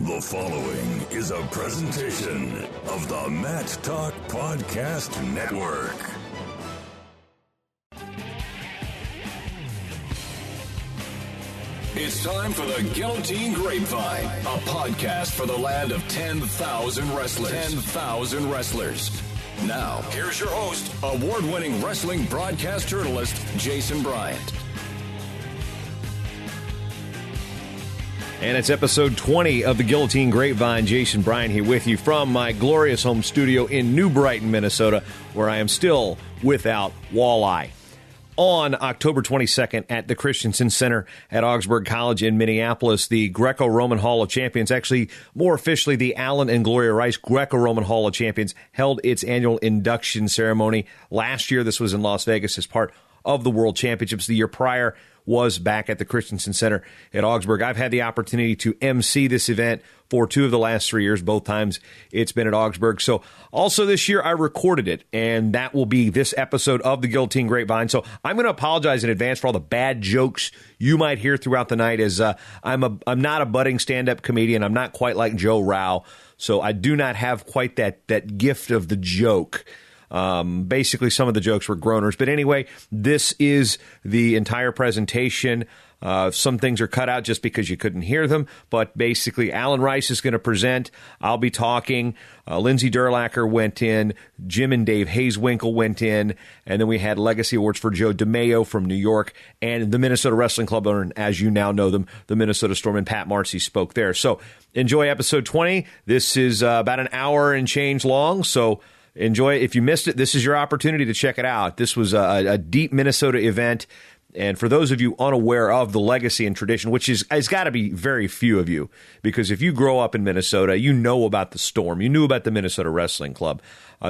The following is a presentation of the Matt Talk Podcast Network. It's time for the Guillotine Grapevine, a podcast for the land of 10,000 wrestlers. 10,000 wrestlers. Now, here's your host, award-winning wrestling broadcast journalist, Jason Bryant. And it's episode 20 of the Guillotine Grapevine. Jason Bryant here with you from my glorious home studio in New Brighton, Minnesota, where I am still without walleye. On October 22nd at the Christensen Center at Augsburg College in Minneapolis, the Greco-Roman Hall of Champions, actually more officially the Alan and Gloria Rice Greco-Roman Hall of Champions, held its annual induction ceremony. Last year, this was in Las Vegas as part of the World Championships. The year prior was back at the Christensen Center at Augsburg. I've had the opportunity to MC this event for 2 of the last 3 years. Both times it's been at Augsburg. So also this year I recorded it, and that will be this episode of the Guillotine Grapevine. So I'm going to apologize in advance for all the bad jokes you might hear throughout the night, as I'm not a budding stand-up comedian. I'm not quite like Joe Rao, so I do not have quite that gift of the joke. Basically, some of the jokes were groaners. But anyway, this is the entire presentation. Some things are cut out just because you couldn't hear them. But basically, Alan Rice is going to present. I'll be talking. Lindsay Durlacher went in. Jim and Dave Hayeswinkle went in. And then we had Legacy Awards for Joe DeMayo from New York. And the Minnesota Wrestling Club owner, as you now know them, the Minnesota Storm, and Pat Marcy spoke there. So enjoy episode 20. This is about an hour and change long. So enjoy it. If you missed it, this is your opportunity to check it out. This was a deep Minnesota event. And for those of you unaware of the legacy and tradition, which has got to be very few of you, because if you grow up in Minnesota, you know about the Storm. You knew about the Minnesota Wrestling Club.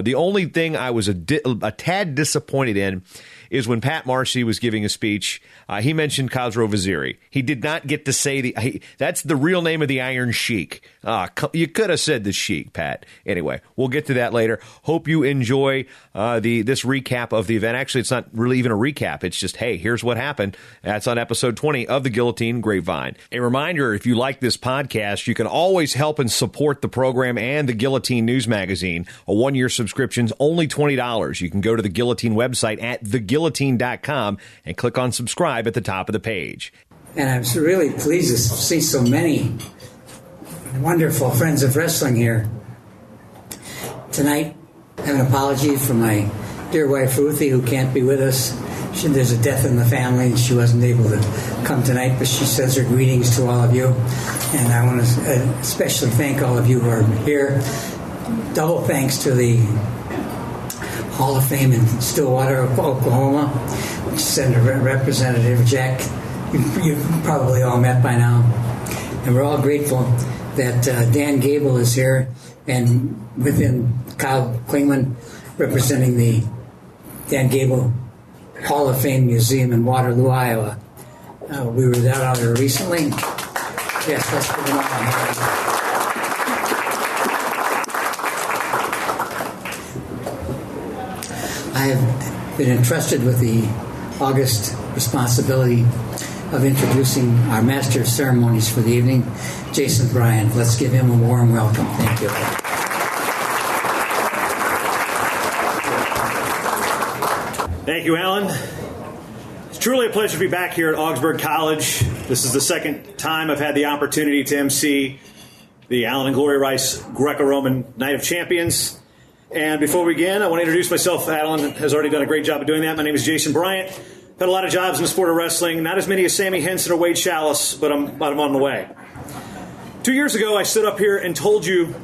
The only thing I was a tad disappointed in is when Pat Marcy was giving a speech, he mentioned Khosrow Vaziri. He did not get to say that's the real name of the Iron Sheik. You could have said the Sheik, Pat. Anyway, we'll get to that later. Hope you enjoy this recap of the event. Actually, it's not really even a recap. It's just, hey, here's what happened. That's on episode 20 of the Guillotine Grapevine. A reminder, if you like this podcast, you can always help and support the program and the Guillotine News Magazine. A 1-year subscription's only $20. You can go to the Guillotine website at theguillotine.com and click on subscribe at the top of the page. And I'm really pleased to see so many wonderful friends of wrestling here tonight. I have an apology for my dear wife Ruthie, who can't be with us. There's a death in the family and she wasn't able to come tonight, but she sends her greetings to all of you. And I want to especially thank all of you who are here. Double thanks to the Hall of Fame in Stillwater, Oklahoma, which sent a representative, Jack, you've probably all met by now. And we're all grateful that Dan Gable is here, and within Kyle Klingman representing the Dan Gable Hall of Fame Museum in Waterloo, Iowa. We were out there recently. Yes, let's put them on. I have been entrusted with the august responsibility of introducing our master of ceremonies for the evening, Jason Bryant. Let's give him a warm welcome. Thank you. Thank you, Alan. It's truly a pleasure to be back here at Augsburg College. This is the second time I've had the opportunity to MC the Alan and Gloria Rice Greco-Roman Night of Champions. And before we begin, I want to introduce myself. Alan has already done a great job of doing that. My name is Jason Bryant. I've had a lot of jobs in the sport of wrestling. Not as many as Sammy Henson or Wade Chalice, but I'm on the way. 2 years ago, I stood up here and told you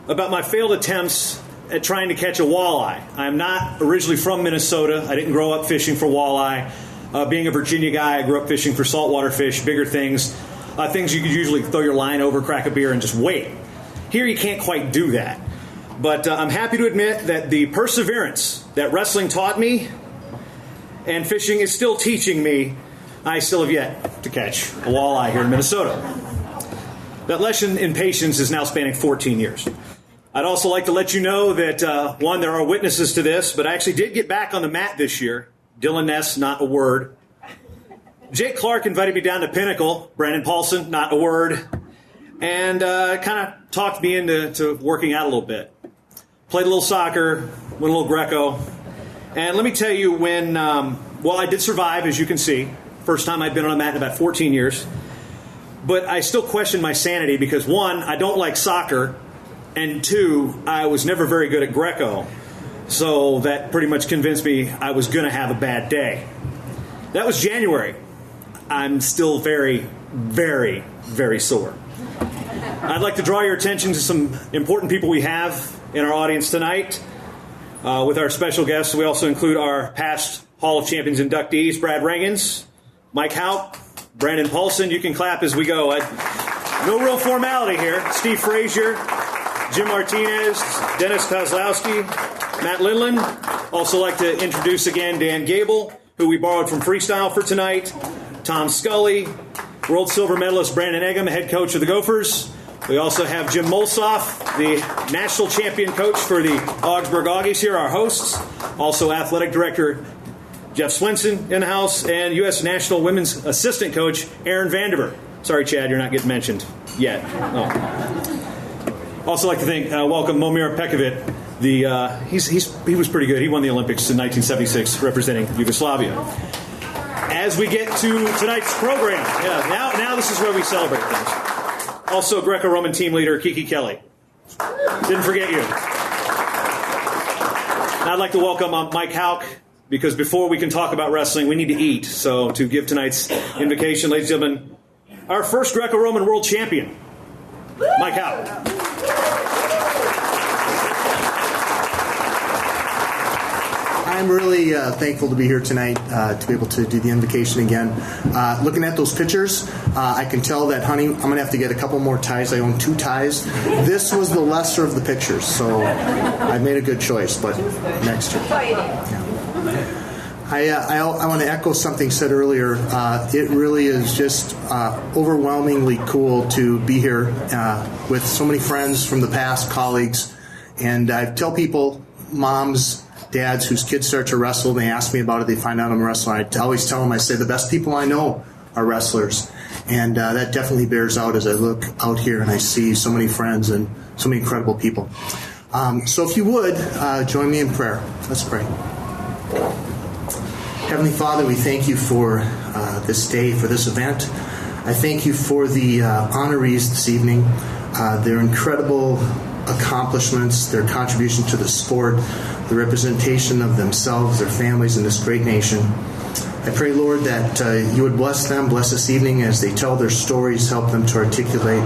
about my failed attempts at trying to catch a walleye. I'm not originally from Minnesota. I didn't grow up fishing for walleye. Being a Virginia guy, I grew up fishing for saltwater fish, bigger things, things you could usually throw your line over, crack a beer, and just wait. Here, you can't quite do that. But I'm happy to admit that the perseverance that wrestling taught me and fishing is still teaching me, I still have yet to catch a walleye here in Minnesota. That lesson in patience is now spanning 14 years. I'd also like to let you know that, one, there are witnesses to this, but I actually did get back on the mat this year. Dylan Ness, not a word. Jake Clark invited me down to Pinnacle. Brandon Paulson, not a word. and kind of talked me into working out a little bit. Played a little soccer, went a little Greco. And let me tell you, when, I did survive, as you can see. First time I'd been on a mat in about 14 years. But I still question my sanity because, one, I don't like soccer, and two, I was never very good at Greco. So that pretty much convinced me I was going to have a bad day. That was January. I'm still very, very, very sore. I'd like to draw your attention to some important people we have in our audience tonight. With our special guests, we also include our past Hall of Champions inductees, Brad Rangens, Mike Houck, Brandon Paulson. You can clap as we go. No real formality here. Steve Frazier, Jim Martinez, Dennis Kozlowski, Matt Linland. Also like to introduce again Dan Gable, who we borrowed from Freestyle for tonight. Tom Scully, world silver medalist Brandon Eggum, head coach of the Gophers. We also have Jim Molsoff, the national champion coach for the Augsburg Augies here, our hosts. Also athletic director Jeff Swenson in the house, and U.S. national women's assistant coach Aaron Vandiver. Sorry, Chad, you're not getting mentioned yet. Oh. Also like to welcome Momir Pekovic. He was pretty good. He won the Olympics in 1976 representing Yugoslavia. As we get to tonight's program, now this is where we celebrate things. Also, Greco-Roman team leader Kiki Kelly. Didn't forget you. I'd like to welcome Mike Houck, because before we can talk about wrestling, we need to eat. So to give tonight's invocation, ladies and gentlemen, our first Greco-Roman world champion, Mike Houck. I'm really thankful to be here tonight to be able to do the invocation again. Looking at those pictures, I can tell that, honey, I'm going to have to get a couple more ties. I own 2 ties. This was the lesser of the pictures, so I made a good choice, but next year. Yeah. I want to echo something said earlier. It really is just overwhelmingly cool to be here with so many friends from the past, colleagues, and I tell people, moms, dads whose kids start to wrestle, they ask me about it, they find out I'm a wrestler. I always tell them, I say, the best people I know are wrestlers. And that definitely bears out as I look out here and I see so many friends and so many incredible people. So if you would, join me in prayer. Let's pray. Heavenly Father, we thank you for this day, for this event. I thank you for the honorees this evening, their incredible accomplishments, their contribution to the sport, the representation of themselves, their families, in this great nation. I pray, Lord, that you would bless them, bless this evening as they tell their stories, help them to articulate,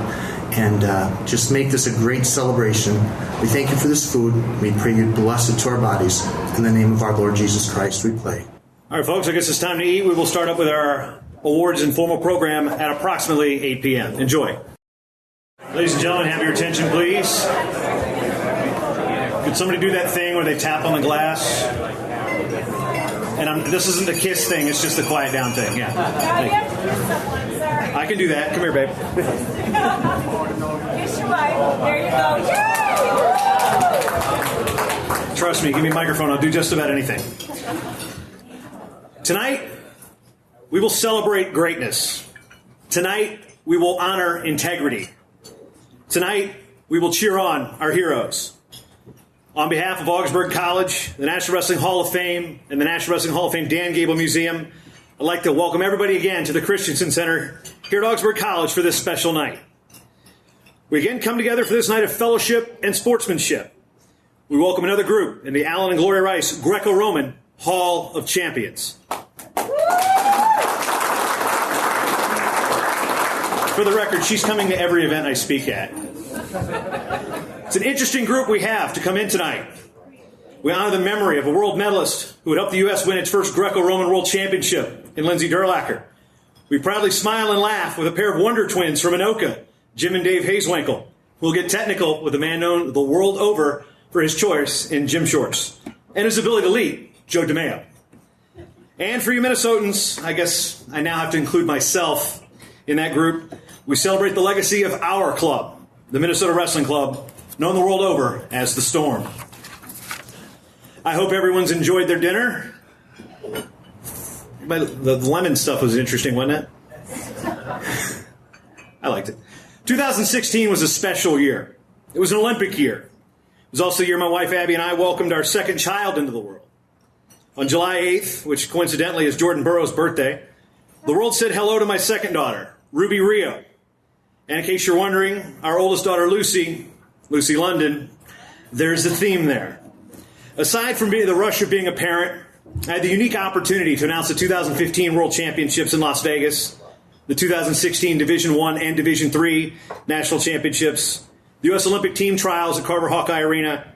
and just make this a great celebration. We thank you for this food. We pray you bless it to our bodies. In the name of our Lord Jesus Christ, we pray. All right, folks, I guess it's time to eat. We will start up with our awards and formal program at approximately 8 p.m. Enjoy. Ladies and gentlemen, have your attention, please. Could somebody do that thing where they tap on the glass? And this isn't the kiss thing, it's just the quiet down thing. Yeah. I can do that. Come here, babe. Kiss your wife. There you go. Trust me, give me a microphone. I'll do just about anything. Tonight, we will celebrate greatness. Tonight, we will honor integrity. Tonight, we will cheer on our heroes. On behalf of Augsburg College, the National Wrestling Hall of Fame, and the National Wrestling Hall of Fame Dan Gable Museum, I'd like to welcome everybody again to the Christensen Center here at Augsburg College for this special night. We again come together for this night of fellowship and sportsmanship. We welcome another group in the Alan and Gloria Rice Greco-Roman Hall of Champions. For the record, she's coming to every event I speak at. It's an interesting group we have to come in tonight. We honor the memory of a world medalist who would help the U.S. win its first Greco-Roman World Championship in Lindsay Durlacher. We proudly smile and laugh with a pair of wonder twins from Anoka, Jim and Dave Hazewinkel, who will get technical with a man known the world over for his choice in gym shorts and his ability to lead, Joe DeMeo. And for you Minnesotans, I guess I now have to include myself in that group. We celebrate the legacy of our club, the Minnesota Wrestling Club, known the world over as the Storm. I hope everyone's enjoyed their dinner. But the lemon stuff was interesting, wasn't it? I liked it. 2016 was a special year. It was an Olympic year. It was also the year my wife Abby and I welcomed our second child into the world. On July 8th, which coincidentally is Jordan Burroughs' birthday, the world said hello to my second daughter, Ruby Rio. And in case you're wondering, our oldest daughter, Lucy London, there's a theme there. Aside from the rush of being a parent, I had the unique opportunity to announce the 2015 World Championships in Las Vegas, the 2016 Division I and Division III National Championships, the U.S. Olympic team trials at Carver Hawkeye Arena,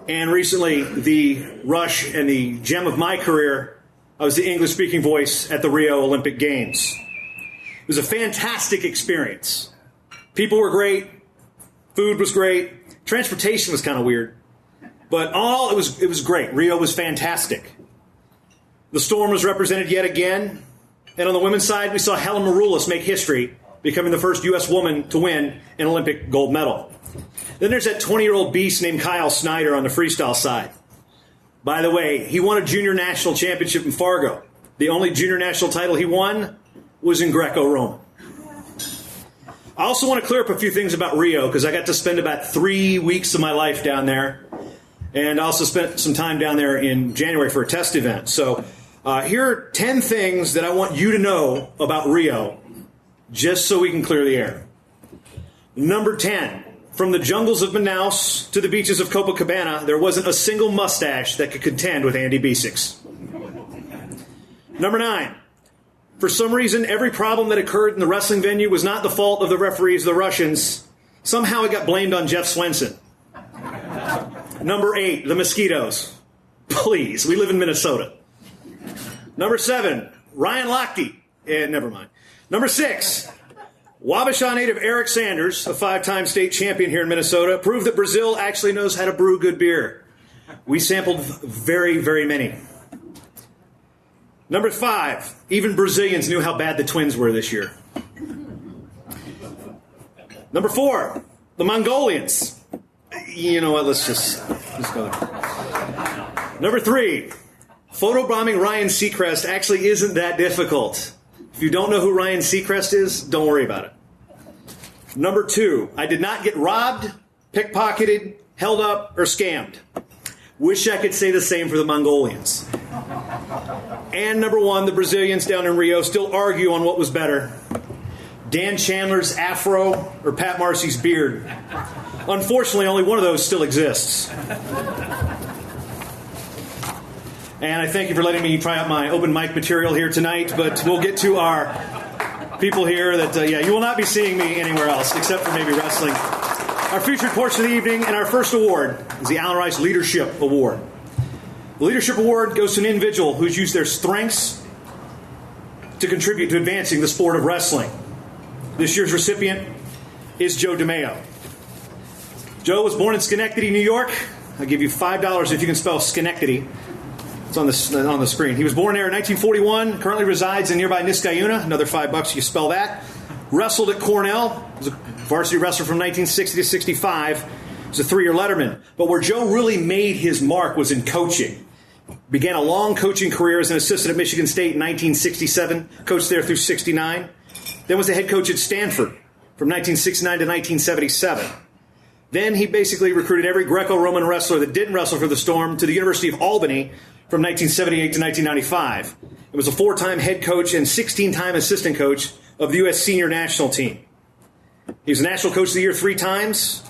and recently the rush and the gem of my career, I was the English-speaking voice at the Rio Olympic Games. It was a fantastic experience. People were great. Food was great. Transportation was kind of weird. But all, it was great. Rio was fantastic. The Storm was represented yet again. And on the women's side, we saw Helen Maroulis make history, becoming the first U.S. woman to win an Olympic gold medal. Then there's that 20-year-old beast named Kyle Snyder on the freestyle side. By the way, he won a junior national championship in Fargo. The only junior national title he won was in Greco-Roman. I also want to clear up a few things about Rio because I got to spend about 3 weeks of my life down there. And I also spent some time down there in January for a test event. So here are 10 things that I want you to know about Rio, just so we can clear the air. Number 10, from the jungles of Manaus to the beaches of Copacabana, there wasn't a single mustache that could contend with Andy Besik's. Number 9, for some reason, every problem that occurred in the wrestling venue was not the fault of the referees, the Russians. Somehow it got blamed on Jeff Swenson. Number 8, the mosquitoes. Please, we live in Minnesota. Number 7, Ryan Lochte. Never mind. Number 6, Wabasha native Eric Sanders, a 5-time state champion here in Minnesota, proved that Brazil actually knows how to brew good beer. We sampled very, very many. Number 5, even Brazilians knew how bad the Twins were this year. Number 4, the Mongolians. You know what, let's go there. Number 3, photobombing Ryan Seacrest actually isn't that difficult. If you don't know who Ryan Seacrest is, don't worry about it. Number 2, I did not get robbed, pickpocketed, held up, or scammed. Wish I could say the same for the Mongolians. And number 1, the Brazilians down in Rio still argue on what was better, Dan Chandler's afro or Pat Marcy's beard. Unfortunately, only one of those still exists. And I thank you for letting me try out my open mic material here tonight, but we'll get to our people here that, you will not be seeing me anywhere else except for maybe wrestling. Our featured portion of the evening and our first award is the Allen Rice Leadership Award. The Leadership Award goes to an individual who's used their strengths to contribute to advancing the sport of wrestling. This year's recipient is Joe DeMeo. Joe was born in Schenectady, New York. I'll give you $5 if you can spell Schenectady. It's on the screen. He was born there in 1941, currently resides in nearby Niskayuna. Another $5 you spell that. Wrestled at Cornell. Was a varsity wrestler from 1960 to 65. He was a 3-year letterman. But where Joe really made his mark was in coaching. Began a long coaching career as an assistant at Michigan State in 1967. Coached there through 69. Then was the head coach at Stanford from 1969 to 1977. Then he basically recruited every Greco-Roman wrestler that didn't wrestle for the Storm to the University of Albany from 1978 to 1995. He was a 4-time head coach and 16-time assistant coach of the U.S. senior national team. He was National Coach of the Year 3 times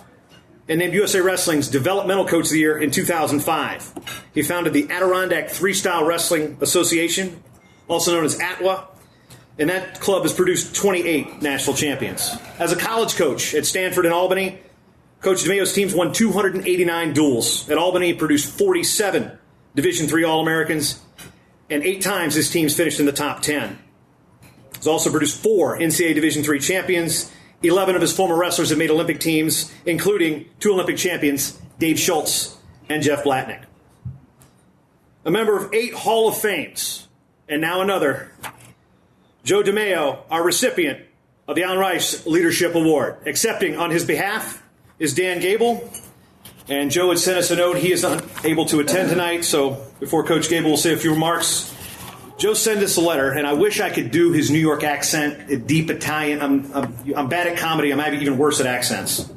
and named USA Wrestling's Developmental Coach of the Year in 2005. He founded the Adirondack Freestyle Wrestling Association, also known as ATWA, and that club has produced 28 national champions. As a college coach at Stanford and Albany, Coach DeMeo's teams won 289 duels. At Albany, he produced 47 Division III All-Americans, and 8 times his teams finished in the top 10. He's also produced 4 NCAA Division III champions. 11 of his former wrestlers have made Olympic teams, including 2 Olympic champions, Dave Schultz and Jeff Blatnick. A member of 8 Hall of Fames, and now another, Joe DeMeo, our recipient of the Allen Rice Leadership Award. Accepting on his behalf is Dan Gable. And Joe had sent us a note. He is unable to attend tonight, so before Coach Gable will say a few remarks, Joe sent us a letter, and I wish I could do his New York accent, deep Italian. I'm bad at comedy. I'm maybe even worse at accents.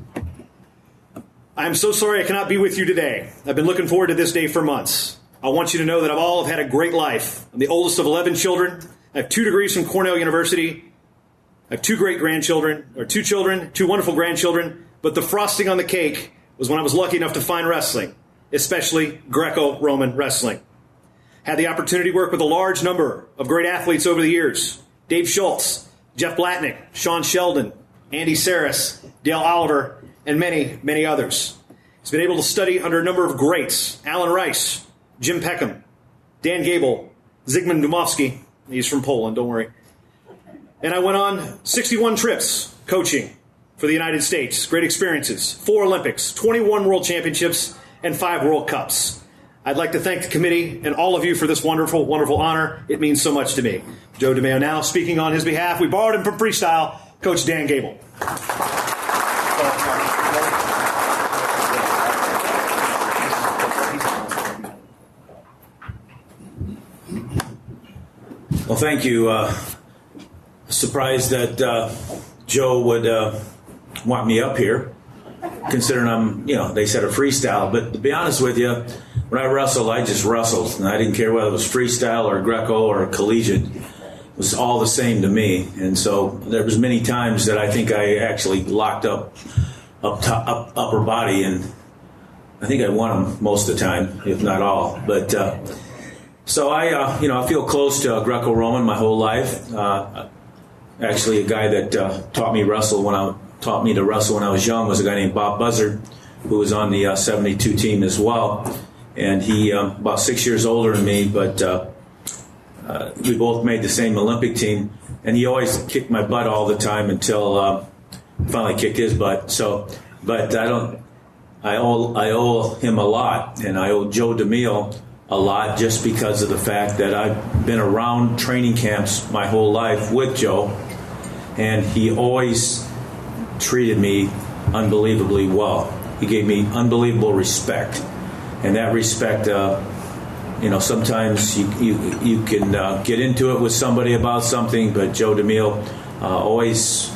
I'm so sorry I cannot be with you today. I've been looking forward to this day for months. I want you to know that I've all had a great life. I'm the oldest of 11 children. I have 2 degrees from Cornell University. I have 2 great-grandchildren, or 2 children, 2 wonderful grandchildren. But the frosting on the cake was when I was lucky enough to find wrestling, especially Greco-Roman wrestling. Had the opportunity to work with a large number of great athletes over the years. Dave Schultz, Jeff Blatnick, Sean Sheldon, Andy Saris, Dale Oliver, and many, many others. He's been able to study under a number of greats. Alan Rice, Jim Peckham, Dan Gable, Zygmunt Dubowski. He's from Poland, don't worry. And I went on 61 trips coaching for the United States. Great experiences. 4 Olympics, 21 World Championships, and 5 World Cups. I'd like to thank the committee and all of you for this wonderful, wonderful honor. It means so much to me. Joe DeMeo now speaking on his behalf. We borrowed him from Freestyle, Coach Dan Gable. Well, thank you. Surprised that Joe would want me up here, considering I'm, they said a freestyle. But to be honest with you, when I wrestled, I just wrestled. And I didn't care whether it was freestyle or Greco or collegiate. It was all the same to me. And so there was many times that I think I actually locked up upper body, and I think I won them most of the time, if not all. But so I feel close to Greco-Roman my whole life. Actually, a guy that taught me to wrestle when I was young was a guy named Bob Buzzard, who was on the 72 team as well. And he about 6 years older than me, but we both made the same Olympic team. And he always kicked my butt all the time until I finally kicked his butt. So, but I owe him a lot, and I owe Joe DeMeo a lot just because of the fact that I've been around training camps my whole life with Joe, and he always treated me unbelievably well. He gave me unbelievable respect, and that respect, sometimes you can get into it with somebody about something, but Joe DeMeo always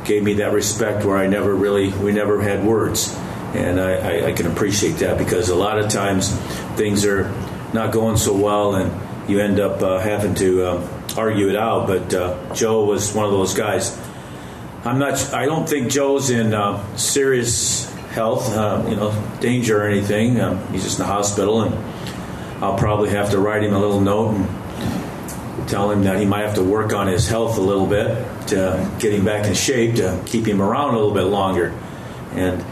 gave me that respect where we never had words. And I can appreciate that, because a lot of times things are not going so well and you end up having to argue it out. But Joe was one of those guys. I don't think Joe's in serious health, danger or anything. He's just in the hospital, and I'll probably have to write him a little note and tell him that he might have to work on his health a little bit to get him back in shape, to keep him around a little bit longer. And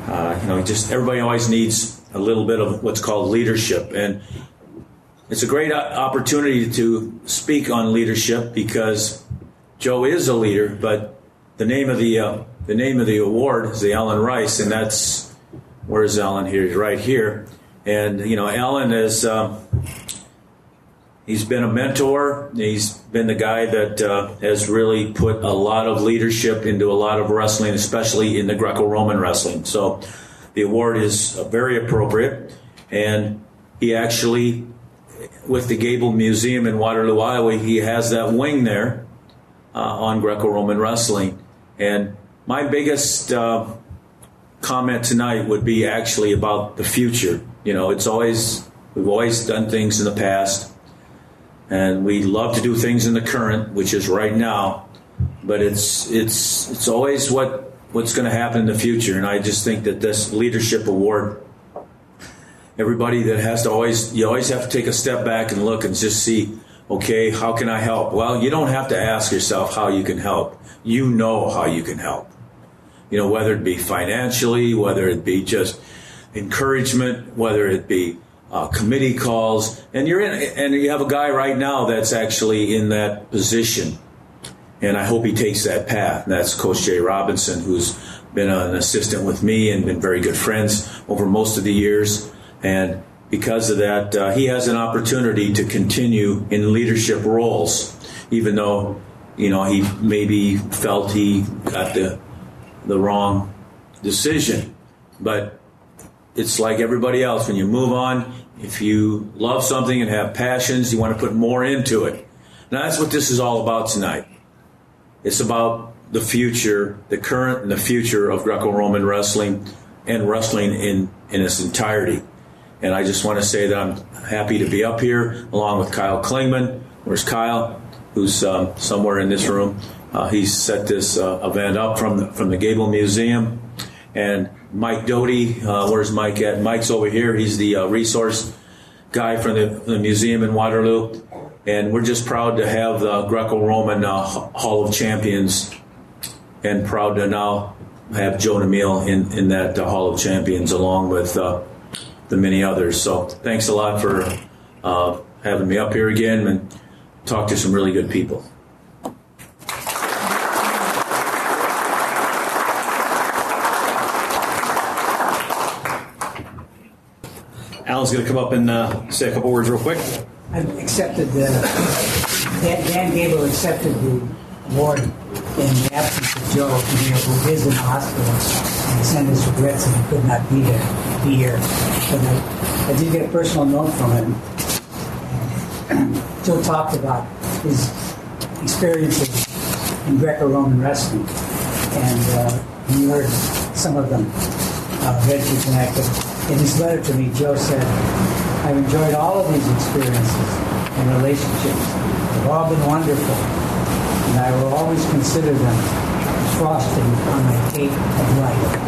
everybody always needs a little bit of what's called leadership, and it's a great opportunity to speak on leadership because Joe is a leader. But the name of the award is the Alan Rice, and where's Alan here? He's right here, and Alan is he's been a mentor. He's been the guy that has really put a lot of leadership into a lot of wrestling, especially in the Greco-Roman wrestling. So the award is very appropriate. And he actually, with the Gable Museum in Waterloo, Iowa, he has that wing there on Greco-Roman wrestling. And my biggest comment tonight would be actually about the future. We've always done things in the past, and we love to do things in the current, which is right now. But it's always what's going to happen in the future. And I just think that this leadership award, everybody that you always have to take a step back and look and just see, okay, how can I help? Well, you don't have to ask yourself how you can help. You know how you can help. Whether it be financially, whether it be just encouragement, whether it be committee calls, and you have a guy right now that's actually in that position, and I hope he takes that path. And that's Coach Jay Robinson, who's been an assistant with me and been very good friends over most of the years. And because of that, he has an opportunity to continue in leadership roles, even though he maybe felt he got the wrong decision. But it's like everybody else. When you move on, if you love something and have passions, you want to put more into it. Now, that's what this is all about tonight. It's about the future, the current and the future of Greco-Roman wrestling and wrestling in its entirety. And I just want to say that I'm happy to be up here along with Kyle Klingman. Where's Kyle? Who's somewhere in this room. He's set this event up from the Gable Museum. And Mike Doty, where's Mike at? Mike's over here. He's the resource guy from the museum in Waterloo. And we're just proud to have the Greco-Roman Hall of Champions, and proud to now have Joe Namil in that Hall of Champions along with the many others. So thanks a lot for having me up here again and talk to some really good people. Alan's going to come up and say a couple words real quick. I've accepted Dan Gable accepted the award in the absence of Joe, who is in the hospital, and sent his regrets that he could not be here. But I did get a personal note from him. Joe talked about his experiences in Greco-Roman wrestling, and you heard some of them read through tonight. But in his letter to me, Joe said, "I've enjoyed all of these experiences and relationships. They've all been wonderful, and I will always consider them frosting on my cake of life."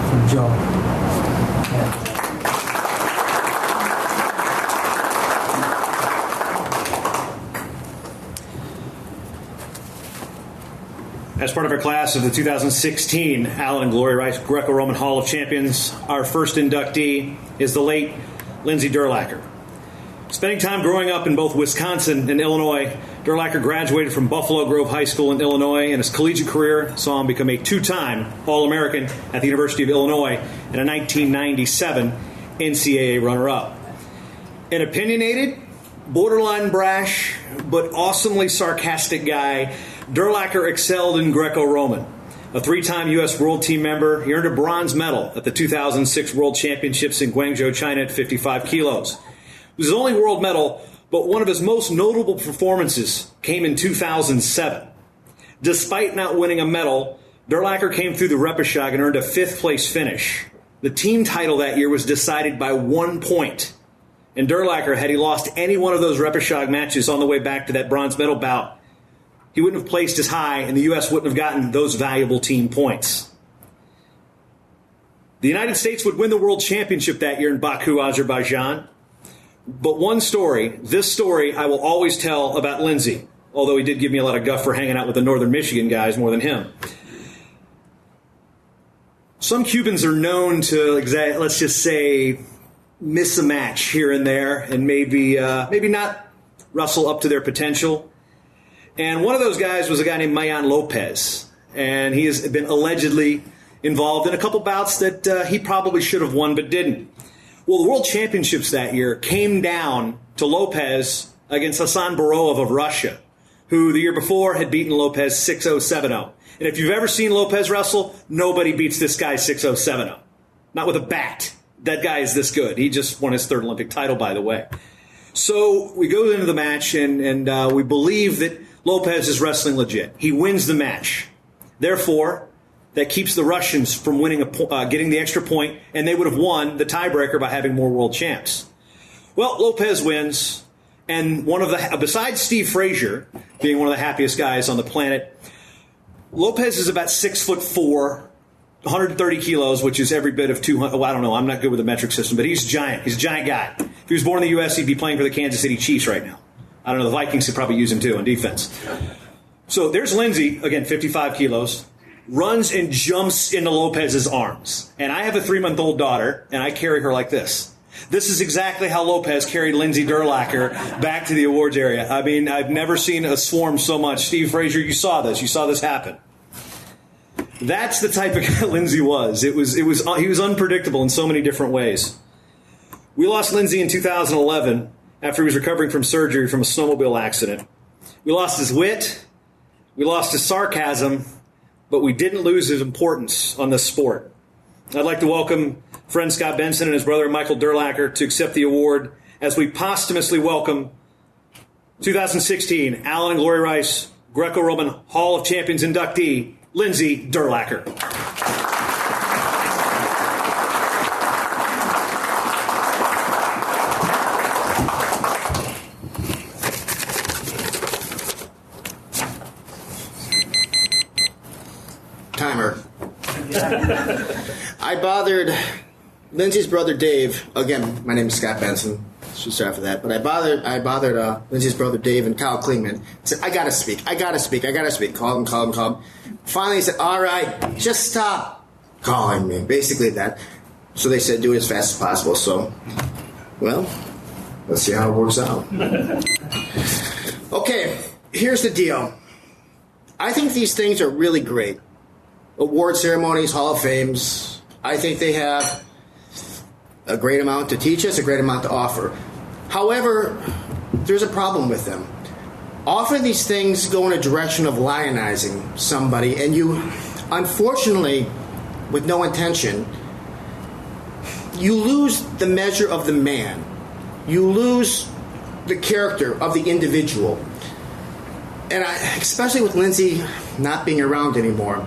From Joe. Yeah. As part of our class of the 2016 Alan and Gloria Rice Greco-Roman Hall of Champions, our first inductee is the late Lindsay Durlacher. Spending time growing up in both Wisconsin and Illinois, Durlacher graduated from Buffalo Grove High School in Illinois, and his collegiate career saw him become a two-time All-American at the University of Illinois and a 1997 NCAA runner-up. An opinionated, borderline brash, but awesomely sarcastic guy, Durlacher excelled in Greco-Roman. A three-time U.S. World Team member, he earned a bronze medal at the 2006 World Championships in Guangzhou, China at 55 kilos. It was his only world medal, but one of his most notable performances came in 2007. Despite not winning a medal, Durlacher came through the repechage and earned a fifth-place finish. The team title that year was decided by 1 point. And Durlacher, had he lost any one of those repechage matches on the way back to that bronze medal bout, he wouldn't have placed as high, and the U.S. wouldn't have gotten those valuable team points. The United States would win the World Championship that year in Baku, Azerbaijan. But this story I will always tell about Lindsay, although he did give me a lot of guff for hanging out with the Northern Michigan guys more than him. Some Cubans are known to, let's just say, miss a match here and there and maybe not wrestle up to their potential. And one of those guys was a guy named Mayan Lopez, and he has been allegedly involved in a couple bouts that he probably should have won but didn't. Well, the World Championships that year came down to Lopez against Hassan Barov of Russia, who the year before had beaten Lopez 6-0, 7-0. And if you've ever seen Lopez wrestle, nobody beats this guy 6-0, 7-0. Not with a bat. That guy is this good. He just won his third Olympic title, by the way. So we go into the match, and we believe that Lopez is wrestling legit. He wins the match. Therefore, that keeps the Russians from winning getting the extra point, and they would have won the tiebreaker by having more world champs. Well, Lopez wins, and besides Steve Frazier being one of the happiest guys on the planet, Lopez is about 6'4", 130 kilos, which is every bit of 200. Oh, I don't know. I'm not good with the metric system, but he's giant. He's a giant guy. If he was born in the U.S., he'd be playing for the Kansas City Chiefs right now. I don't know. The Vikings could probably use him, too, on defense. So there's Lindsay, again, 55 kilos, runs and jumps into Lopez's arms. And I have a 3-month-old daughter, and I carry her like this. This is exactly how Lopez carried Lindsay Durlacher back to the awards area. I mean, I've never seen a swarm so much. Steve Frazier, you saw this. You saw this happen. That's the type of guy Lindsay was. He was unpredictable in so many different ways. We lost Lindsay in 2011 after he was recovering from surgery from a snowmobile accident. We lost his wit, we lost his sarcasm, but we didn't lose his importance on this sport. I'd like to welcome friend Scott Benson and his brother Michael Durlacher to accept the award as we posthumously welcome 2016 Alan and Gloria Rice Greco-Roman Hall of Champions inductee, Lindsay Durlacher. Timer. I bothered Lindsay's brother Dave. Again, my name is Scott Benson. Should start for that. But I bothered Lindsay's brother Dave and Kyle Klingman. Said, I gotta speak. Call him. Finally, he said, all right, just stop calling me. Basically that. So they said, do it as fast as possible. So, well, let's see how it works out. Okay, here's the deal. I think these things are really great. Award ceremonies, Hall of Fames. I think they have a great amount to teach us, a great amount to offer. However, there's a problem with them. Often these things go in a direction of lionizing somebody, and you, unfortunately, with no intention, you lose the measure of the man. You lose the character of the individual. And especially with Lindsay not being around anymore,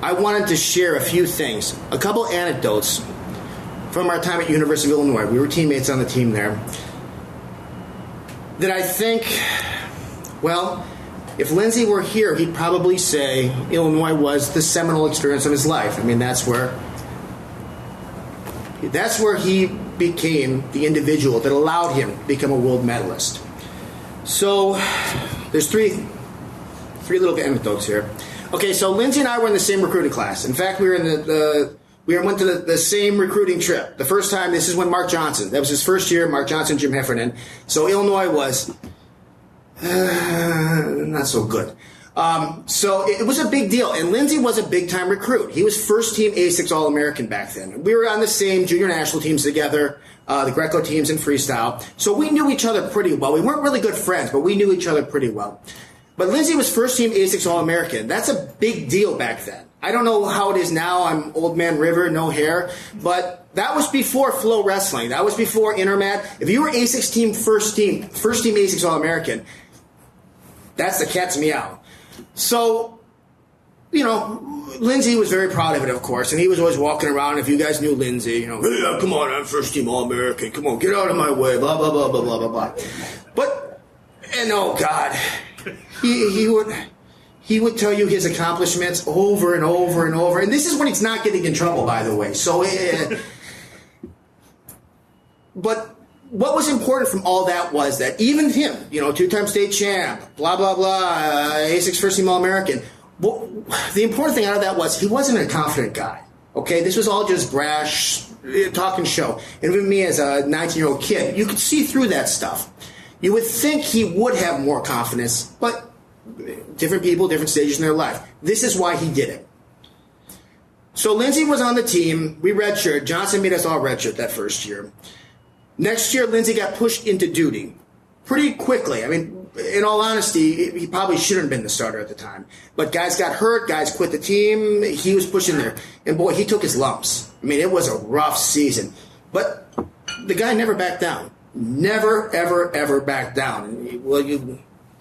I wanted to share a few things, a couple anecdotes from our time at University of Illinois. We were teammates on the team there. That I think, well, if Lindsay were here, he'd probably say Illinois was the seminal experience of his life. I mean, that's where he became the individual that allowed him to become a world medalist. So there's three little anecdotes here. Okay, so Lindsay and I were in the same recruiting class. In fact, we were in we went to the same recruiting trip. The first time, this is when Mark Johnson, that was his first year, Mark Johnson, Jim Heffernan. So Illinois was not so good. So it was a big deal. And Lindsay was a big-time recruit. He was first-team A6 All-American back then. We were on the same junior national teams together, the Greco teams in freestyle. So we knew each other pretty well. We weren't really good friends, but we knew each other pretty well. But Lindsay was first-team A6 All-American. That's a big deal back then. I don't know how it is now. I'm old man river, no hair. But that was before Flow Wrestling. That was before Intermat. If you were A6 team, first team A6 All-American, that's the cat's meow. So, you know, Lindsay was very proud of it, of course. And he was always walking around. If you guys knew Lindsay, you know, hey, come on, I'm first-team All-American. Come on, get out of my way, blah, blah, blah, blah, blah, blah, blah. But, and oh, God, he would tell you his accomplishments over and over and over. And this is when he's not getting in trouble, by the way. So, but what was important from all that was that even him, you know, two-time state champ, blah, blah, blah, A6 first-team All-American, well, the important thing out of that was he wasn't a confident guy. Okay, this was all just brash, talking show. And even me as a 19-year-old kid, you could see through that stuff. You would think he would have more confidence, but different people, different stages in their life. This is why he did it. So Lindsay was on the team. We redshirted. Johnson made us all redshirt that first year. Next year, Lindsay got pushed into duty pretty quickly. I mean, in all honesty, he probably shouldn't have been the starter at the time. But guys got hurt. Guys quit the team. He was pushed in there. And, boy, he took his lumps. I mean, it was a rough season. But the guy never backed down. Never, ever, ever backed down. Well,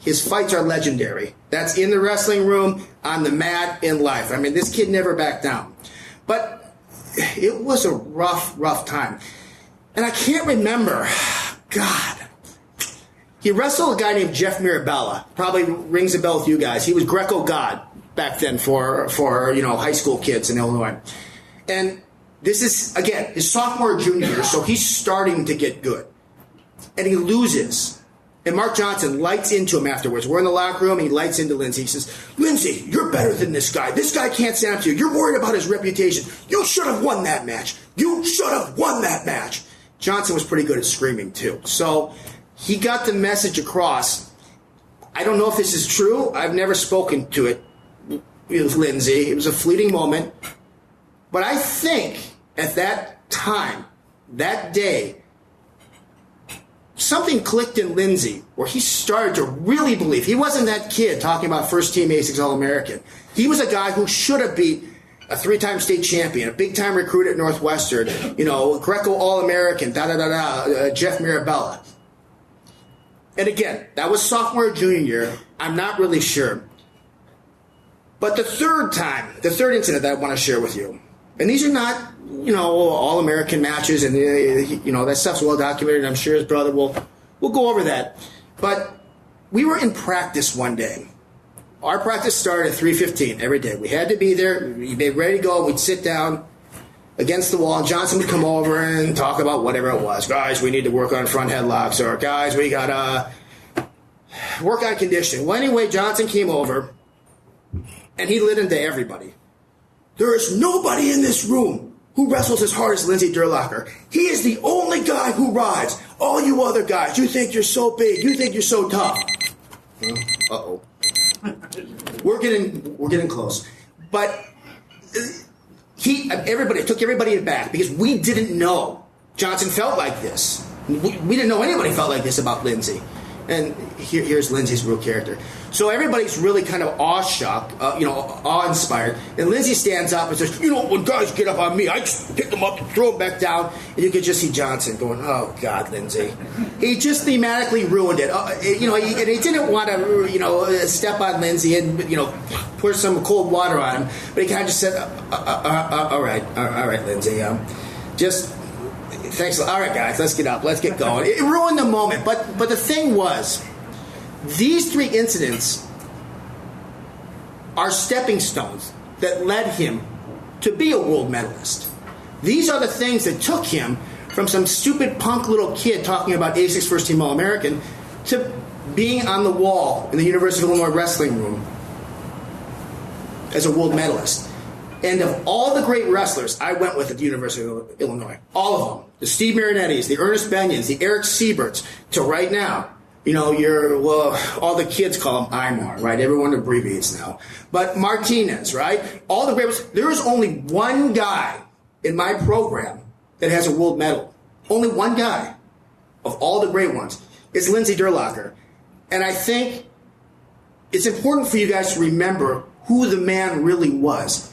his fights are legendary. That's in the wrestling room, on the mat, in life. I mean, this kid never backed down. But it was a rough, rough time. And I can't remember. God. He wrestled a guy named Jeff Mirabella. Probably rings a bell with you guys. He was Greco God back then for you know, high school kids in Illinois. And this is, again, his sophomore or junior year, so he's starting to get good. And he loses. And Mark Johnson lights into him afterwards. We're in the locker room, and he lights into Lindsay. He says, Lindsay, you're better than this guy. This guy can't stand up to you. You're worried about his reputation. You should have won that match. You should have won that match. Johnson was pretty good at screaming, too. So he got the message across. I don't know if this is true. I've never spoken to it with Lindsay. It was a fleeting moment. But I think at that time, that day, something clicked in Lindsay where he started to really believe. He wasn't that kid talking about first-team A6 All-American. He was a guy who should have beat a 3-time state champion, a big-time recruit at Northwestern, Greco All-American, Jeff Mirabella. And again, that was sophomore or junior year. I'm not really sure. But the third incident that I want to share with you, and these are not, All-American matches, and, that stuff's well documented, and I'm sure his brother will go over that. But we were in practice one day. Our practice started at 3:15 every day. We had to be there. We'd be ready to go. We'd sit down against the wall, and Johnson would come over and talk about whatever it was. Guys, we need to work on front headlocks, or guys, we got to work on conditioning. Well, anyway, Johnson came over, and he lit into everybody. There is nobody in this room who wrestles as hard as Lindsey Durlacher. He is the only guy who rides. All you other guys, you think you're so big, you think you're so tough. Uh-oh. We're getting close. But it took everybody aback because we didn't know Johnson felt like this. We didn't know anybody felt like this about Lindsey. And here's Lindsey's real character. So everybody's really kind of awe-inspired. And Lindsey stands up and says, when guys get up on me, I just pick them up and throw them back down. And you could just see Johnson going, oh, God, Lindsey. He just thematically ruined it. And he didn't want to, step on Lindsey and, pour some cold water on him. But he kind of just said, all right, Lindsey. Thanks. All right, guys, let's get up. Let's get going. It ruined the moment. But the thing was, these 3 incidents are stepping stones that led him to be a world medalist. These are the things that took him from some stupid punk little kid talking about ASIC's first-team All-American to being on the wall in the University of Illinois wrestling room as a world medalist. And of all the great wrestlers I went with at the University of Illinois, all of them, the Steve Marinettis, the Ernest Benions, the Eric Sieberts, to right now, all the kids call him IMAR, right? Everyone abbreviates now. But Martinez, right? All the great ones. There is only one guy in my program that has a world medal. Only one guy of all the great ones. It's Lindsey Durlacher. And I think it's important for you guys to remember who the man really was.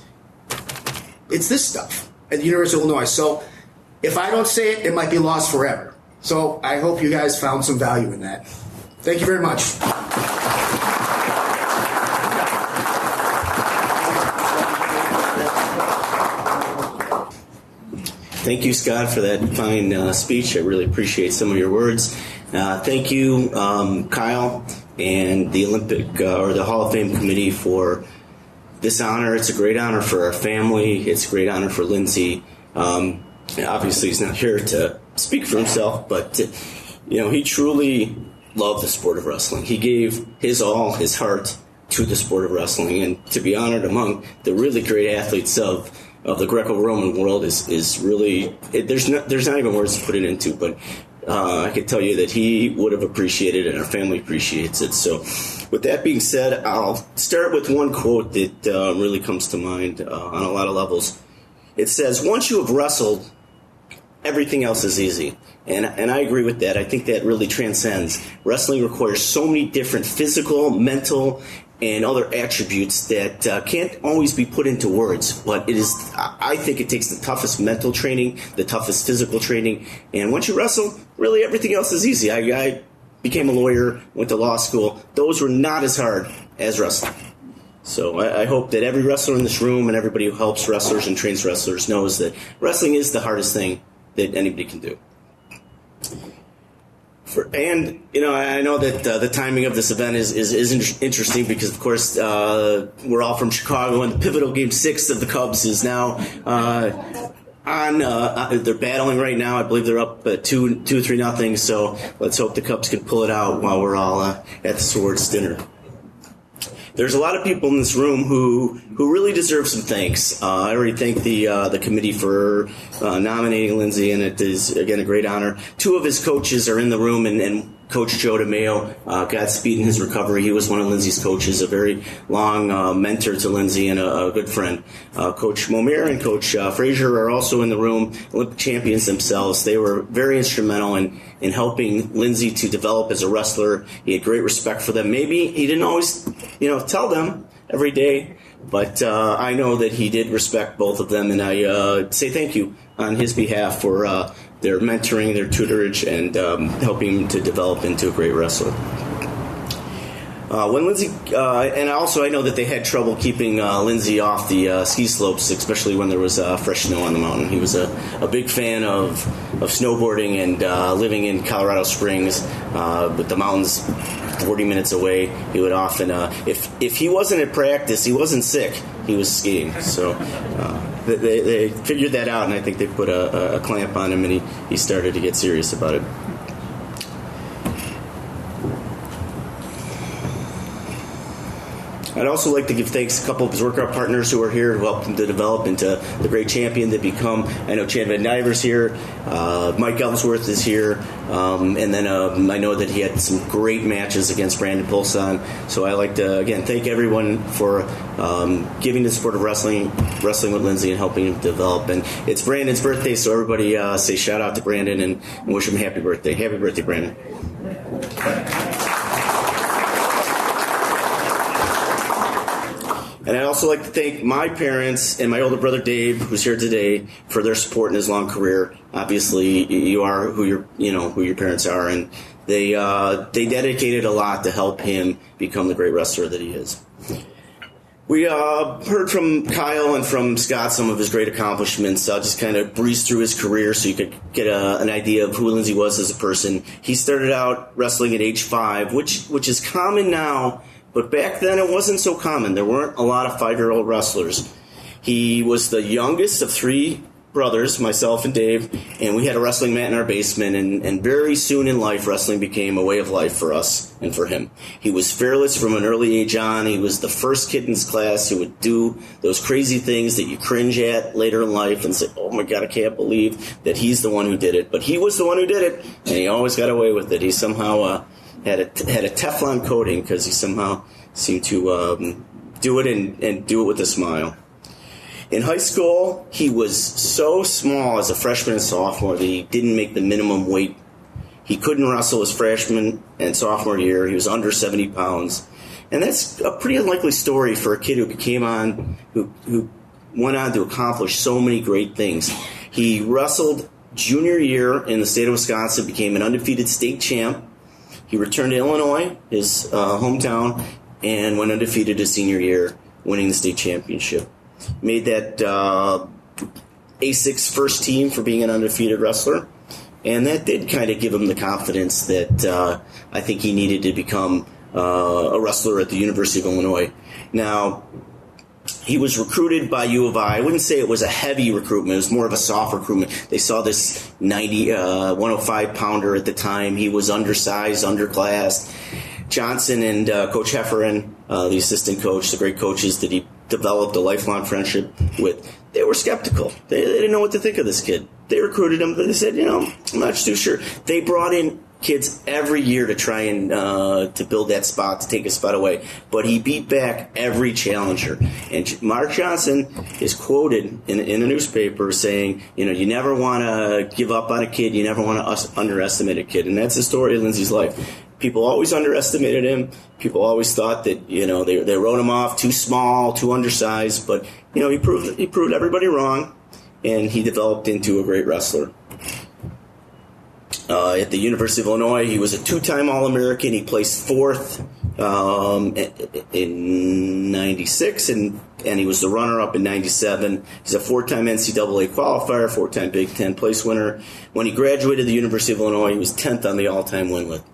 It's this stuff at the University of Illinois. So if I don't say it, it might be lost forever. So I hope you guys found some value in that. Thank you very much. Thank you, Scott, for that fine speech. I really appreciate some of your words. Thank you, Kyle, and the Olympic or the Hall of Fame committee for this honor. It's a great honor for our family. It's a great honor for Lindsey. Obviously, he's not here to speak for himself, but he truly loved the sport of wrestling. He gave his all, his heart, to the sport of wrestling, and to be honored among the really great athletes of the Greco-Roman world is really there's not even words to put it into, but I can tell you that he would have appreciated it, and our family appreciates it. So with that being said, I'll start with one quote that really comes to mind on a lot of levels. It says, once you have wrestled, everything else is easy. And I agree with that. I think that really transcends. Wrestling requires so many different physical, mental, and other attributes that can't always be put into words. But I think it takes the toughest mental training, the toughest physical training. And once you wrestle, really everything else is easy. I became a lawyer, went to law school. Those were not as hard as wrestling. So I hope that every wrestler in this room and everybody who helps wrestlers and trains wrestlers knows that wrestling is the hardest thing that anybody can do. I know that the timing of this event is interesting because, of course, we're all from Chicago, and the pivotal Game 6 of the Cubs is now on. They're battling right now. I believe they're up 2-3-0. So let's hope the Cubs can pull it out while we're all at the Swords dinner. There's a lot of people in this room who really deserve some thanks. I already thank the committee for nominating Lindsey, and it is, again, a great honor. 2 of his coaches are in the room, and Coach Joe DeMayo, Godspeed in his recovery. He was one of Lindsey's coaches, a very long mentor to Lindsey and a good friend. Coach Momir and Coach Frazier are also in the room, Olympic champions themselves. They were very instrumental in helping Lindsey to develop as a wrestler. He had great respect for them. Maybe he didn't always, tell them every day, But I know that he did respect both of them, and I say thank you on his behalf for their mentoring, their tutorage, and helping him to develop into a great wrestler. When Lindsay, and also I know that they had trouble keeping Lindsay off the ski slopes, especially when there was fresh snow on the mountain. He was a big fan of snowboarding and living in Colorado Springs, with the mountains 40 minutes away. He would often, if he wasn't at practice, he wasn't sick, he was skiing. So they figured that out, and I think they put a clamp on him, and he started to get serious about it. I'd also like to give thanks to a couple of his workout partners who are here to help him to develop into the great champion to become. I know Chad Van Diver's here, Mike Ellsworth is here, and then I know that he had some great matches against Brandon Pulson. So I like to, again, thank everyone for giving the sport of wrestling with Lindsay and helping him develop. And it's Brandon's birthday, so everybody say shout out to Brandon and wish him a happy birthday. Happy birthday, Brandon. And I'd also like to thank my parents and my older brother Dave, who's here today, for their support in his long career. Obviously, you are who your parents are, and they dedicated a lot to help him become the great wrestler that he is. We heard from Kyle and from Scott some of his great accomplishments. I'll just kind of breeze through his career so you could get an idea of who Lindsay was as a person. He started out wrestling at age 5, which is common now. But back then it wasn't so common. There weren't a lot of 5-year-old wrestlers. He was the youngest of 3 brothers, myself and Dave, and we had a wrestling mat in our basement, and very soon in life wrestling became a way of life for us and for him. He was fearless from an early age on. He was the first kid in his class who would do those crazy things that you cringe at later in life and say, oh my God, I can't believe that he's the one who did it. But he was the one who did it, and he always got away with it. He somehow had a Teflon coating because he somehow seemed to do it and do it with a smile. In high school, he was so small as a freshman and sophomore that he didn't make the minimum weight. He couldn't wrestle his freshman and sophomore year. He was under 70 pounds. And that's a pretty unlikely story for a kid who went on to accomplish so many great things. He wrestled junior year in the state of Wisconsin, became an undefeated state champ. He returned to Illinois, his hometown, and went undefeated his senior year, winning the state championship. Made that A6 first team for being an undefeated wrestler, and that did kind of give him the confidence that I think he needed to become a wrestler at the University of Illinois. Now, he was recruited by U of I. I wouldn't say it was a heavy recruitment. It was more of a soft recruitment. They saw this 105-pounder at the time. He was undersized, underclassed. Johnson and Coach Hefferon, the assistant coach, the great coaches that he developed a lifelong friendship with, they were skeptical. They didn't know what to think of this kid. They recruited him, but they said, I'm not too sure. They brought in kids every year to try and to build that spot, to take a spot away. But he beat back every challenger. And Mark Johnson is quoted in a newspaper saying, you never want to give up on a kid. You never want to underestimate a kid. And that's the story of Lindsay's life. People always underestimated him. People always thought that, they wrote him off too small, too undersized. But, he proved everybody wrong, and he developed into a great wrestler. At the University of Illinois, he was a 2-time All-American. He placed 4th in 96, and he was the runner-up in 97. He's a 4-time NCAA qualifier, 4-time Big Ten place winner. When he graduated the University of Illinois, he was 10th on the all-time win list.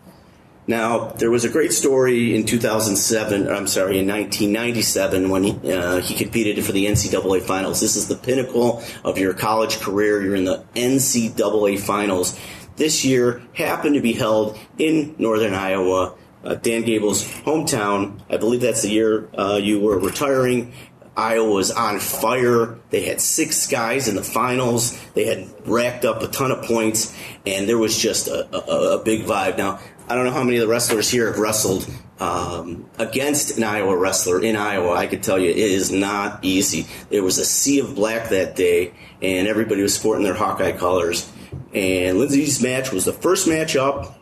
Now, there was a great story in 1997 when he competed for the NCAA Finals. This is the pinnacle of your college career. You're in the NCAA Finals. This year happened to be held in northern Iowa, Dan Gable's hometown. I believe that's the year you were retiring. Iowa was on fire. They had 6 guys in the finals. They had racked up a ton of points, and there was just a big vibe. Now, I don't know how many of the wrestlers here have wrestled against an Iowa wrestler in Iowa. I can tell you it is not easy. There was a sea of black that day, and everybody was sporting their Hawkeye colors. And Lindsay's match was the first match up.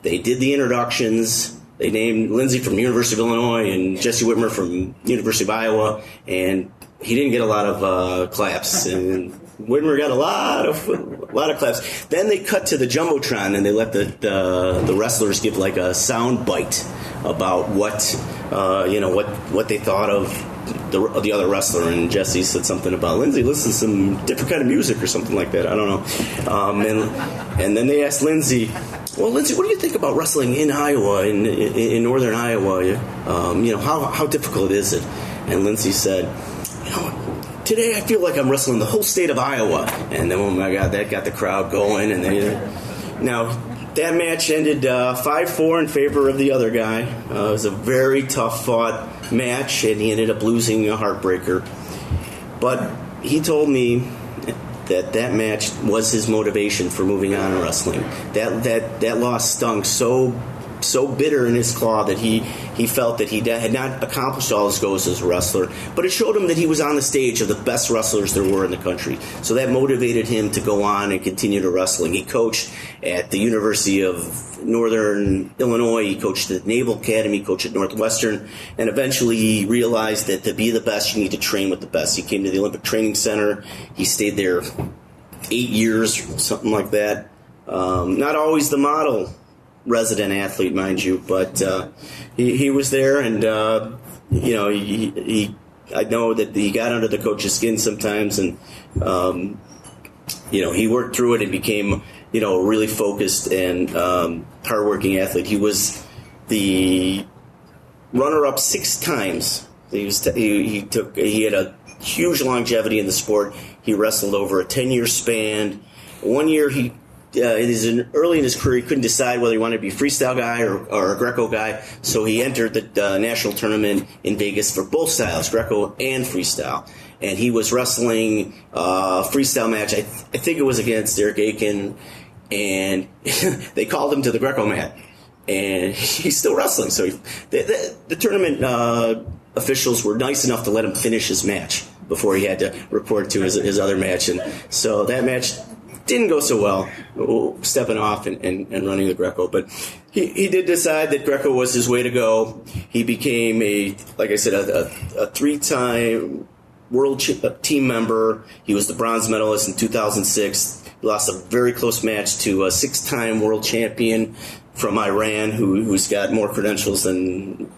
They did the introductions. they named Lindsey from the University of Illinois and Jesse Whitmer from University of Iowa, and he didn't get a lot of claps. And Whitmer got a lot of claps. Then they cut to the Jumbotron and they let the wrestlers give like a sound bite about what they thought of the other wrestler. And Jesse said something about Lindsey listens to some different kind of music or something like that. I don't know. And then they asked Lindsey, well, Lindsey, what do you think about wrestling in Iowa, in northern Iowa? How difficult is it? And Lindsey said, today I feel like I'm wrestling the whole state of Iowa. And then, oh my God, that got the crowd going. Now, that match ended 5-4 in favor of the other guy. It was a very tough fought match, and he ended up losing a heartbreaker. But he told me that match was his motivation for moving on in wrestling. That loss stung so bitter in his claw that he felt that he had not accomplished all his goals as a wrestler, but it showed him that he was on the stage of the best wrestlers there were in the country. So that motivated him to go on and continue to wrestling. He coached at the University of Northern Illinois, he coached at the Naval Academy, coached at Northwestern, and eventually he realized that to be the best, you need to train with the best. He came to the Olympic Training Center. He stayed there 8 years, something like that. Not always the model resident athlete, mind you, but he was there, and I know that he got under the coach's skin sometimes, and he worked through it and became a really focused and hardworking athlete. He was the runner-up 6 times. He had a huge longevity in the sport. He wrestled over a 10-year span. One year early in his career, he couldn't decide whether he wanted to be a freestyle guy or a Greco guy, so he entered the national tournament in Vegas for both styles, Greco and freestyle. And he was wrestling a freestyle match, I think it was against Derek Aiken, and they called him to the Greco mat. And he's still wrestling. So the tournament officials were nice enough to let him finish his match before he had to report to his other match. And so that match didn't go so well, stepping off and running the Greco. But he did decide that Greco was his way to go. He became a 3-time world team member. He was the bronze medalist in 2006. He lost a very close match to a 6-time world champion from Iran, who's got more credentials than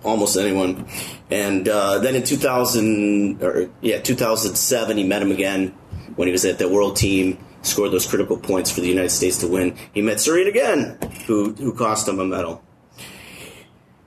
almost anyone. And then in 2007, he met him again when he was at the world team. Scored those critical points for the United States to win. He met Sarit again, who cost him a medal.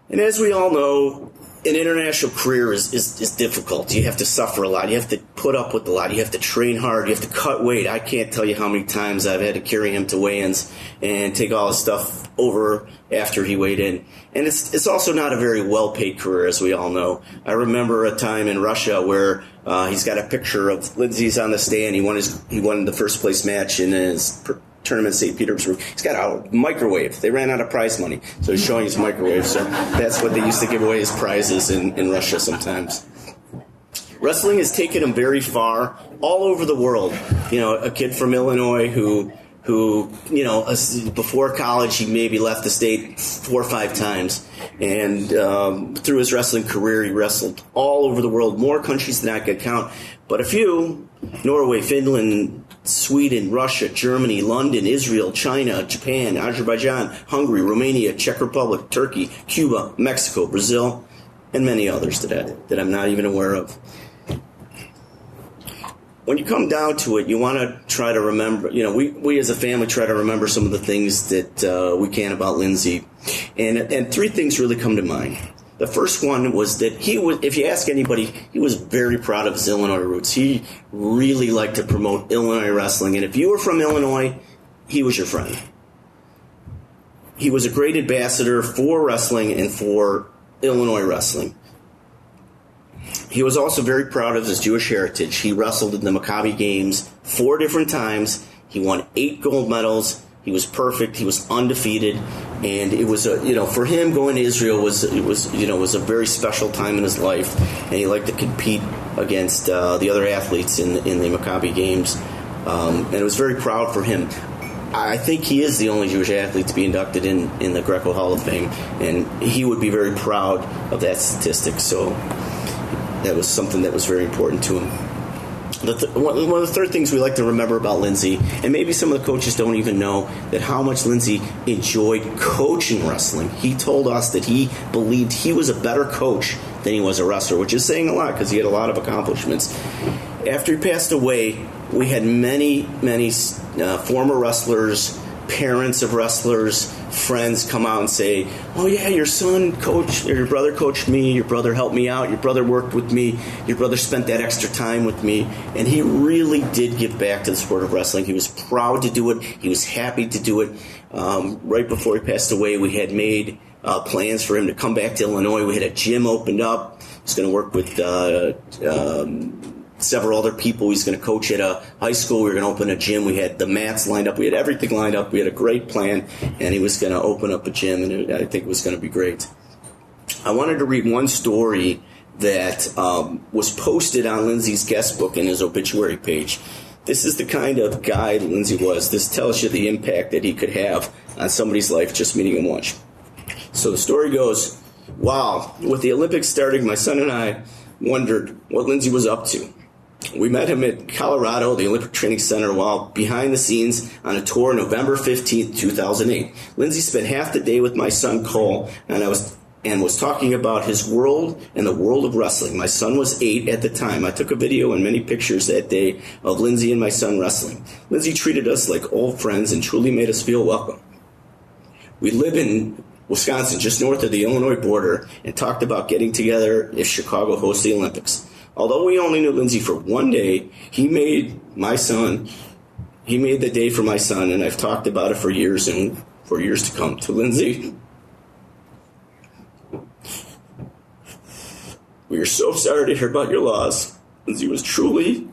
And as we all know, an international career is difficult. You have to suffer a lot. You have to put up with a lot. You have to train hard. You have to cut weight. I can't tell you how many times I've had to carry him to weigh-ins and take all his stuff over after he weighed in. And it's also not a very well-paid career, as we all know. I remember a time in Russia where he's got a picture of Lindsey's on the stand. He won the first place match in his tournament in St. Petersburg. He's got a microwave. They ran out of prize money, so he's showing his microwave. So that's what they used to give away as prizes in Russia sometimes. Wrestling has taken him very far, all over the world. A kid from Illinois who before college he maybe left the state 4 or 5 times, and through his wrestling career he wrestled all over the world, more countries than I could count, but a few: Norway, Finland, Sweden, Russia, Germany, London, Israel, China, Japan, Azerbaijan, Hungary, Romania, Czech Republic, Turkey, Cuba, Mexico, Brazil, and many others that I'm not even aware of. When you come down to it, you want to try to remember, we as a family try to remember some of the things that we can about Lindsey. And 3 things really come to mind. The first one was that if you ask anybody, he was very proud of his Illinois roots. He really liked to promote Illinois wrestling. And if you were from Illinois, he was your friend. He was a great ambassador for wrestling and for Illinois wrestling. He was also very proud of his Jewish heritage. He wrestled in the Maccabi Games 4 different times. He won 8 gold medals. He was perfect. He was undefeated, and it was for him going to Israel was a very special time in his life, and he liked to compete against the other athletes in the Maccabi Games, and it was very proud for him. I think he is the only Jewish athlete to be inducted in the Greco Hall of Fame, and he would be very proud of that statistic. So that was something that was very important to him. One of the third things we like to remember about Lindsey, and maybe some of the coaches don't even know, that how much Lindsey enjoyed coaching wrestling. He told us that he believed he was a better coach than he was a wrestler, which is saying a lot because he had a lot of accomplishments. After he passed away, we had many former wrestlers, parents of wrestlers, friends come out and say, oh yeah, your son coached, or your brother coached me, your brother helped me out, your brother worked with me, your brother spent that extra time with me. And he really did give back to the sport of wrestling. He was proud to do it. He was happy to do it. Right before he passed away, we had made plans for him to come back to Illinois. We had a gym opened up. He's going to work with several other people. He's going to coach at a high school. We were going to open a gym. We had the mats lined up. We had everything lined up. We had a great plan, and he was going to open up a gym, and I think it was going to be great. I wanted to read one story that was posted on Lindsey's guest book in his obituary page. This is the kind of guy Lindsey was. This tells you the impact that he could have on somebody's life just meeting him once. So the story goes, wow, with the Olympics starting, my son and I wondered what Lindsey was up to. We met him at Colorado, the Olympic Training Center, while behind the scenes on a tour November 15th, 2008. Lindsey spent half the day with my son Cole, and was talking about his world and the world of wrestling. My son was 8 at the time. I took a video and many pictures that day of Lindsey and my son wrestling. Lindsey treated us like old friends and truly made us feel welcome. We live in Wisconsin, just north of the Illinois border, and talked about getting together if Chicago hosts the Olympics. Although we only knew Lindsey for one day, he made the day for my son, and I've talked about it for years and for years to come. To Lindsey, we are so sorry to hear about your loss. Lindsey was truly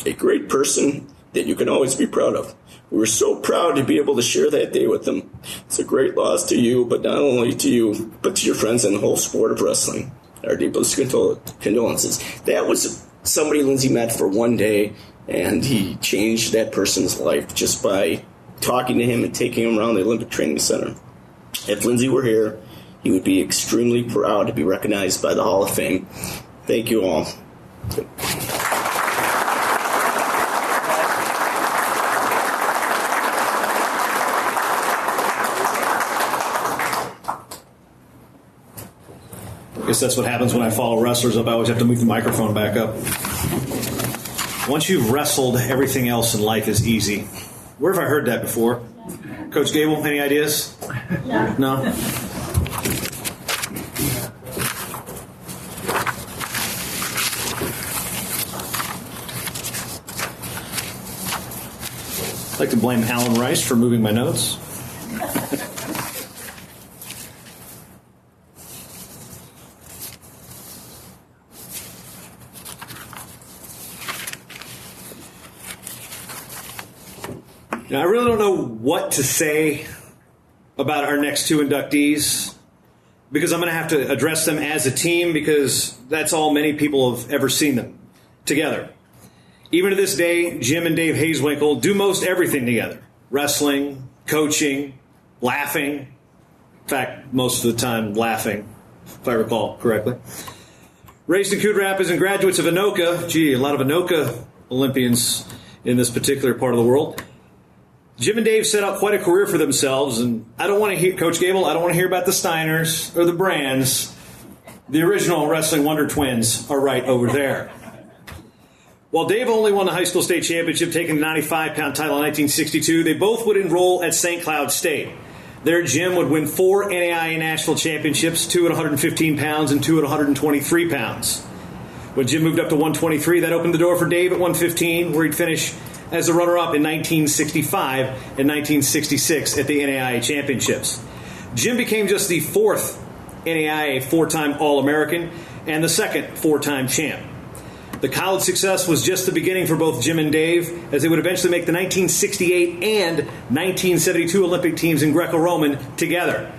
a great person that you can always be proud of. We were so proud to be able to share that day with him. It's a great loss to you, but not only to you, but to your friends and the whole sport of wrestling. Our deepest condolences. That was somebody Lindsey met for one day, and he changed that person's life just by talking to him and taking him around the Olympic Training Center. If Lindsey were here, he would be extremely proud to be recognized by the Hall of Fame. Thank you all. I guess that's what happens when I follow wrestlers up. I always have to move the microphone back up. Once you've wrestled, everything else in life is easy. Where have I heard that before? Coach Gable, any ideas? No? I'd like to blame Alan Rice for moving my notes. Now, I really don't know what to say about our next two inductees because I'm going to have to address them as a team because that's all many people have ever seen them together. Even to this day, Jim and Dave Hazewinkle do most everything together. Wrestling, coaching, laughing. In fact, most of the time laughing, if I recall correctly. Raised in Coon Rapids and graduates of Anoka. Gee, a lot of Anoka Olympians in this particular part of the world. Jim and Dave set out quite a career for themselves, and I don't want to hear, Coach Gable, I don't want to hear about the Steiners or the Brands. The original Wrestling Wonder Twins are right over there. While Dave only won the high school state championship, taking the 95-pound title in 1962, they both would enroll at St. Cloud State. There, Jim would win 4 NAIA national championships, 2 at 115 pounds and 2 at 123 pounds. When Jim moved up to 123, that opened the door for Dave at 115, where he'd finish as a runner-up in 1965 and 1966 at the NAIA championships. Jim became just the 4th NAIA 4-time All-American and the 2nd 4-time champ. The college success was just the beginning for both Jim and Dave, as they would eventually make the 1968 and 1972 Olympic teams in Greco-Roman together.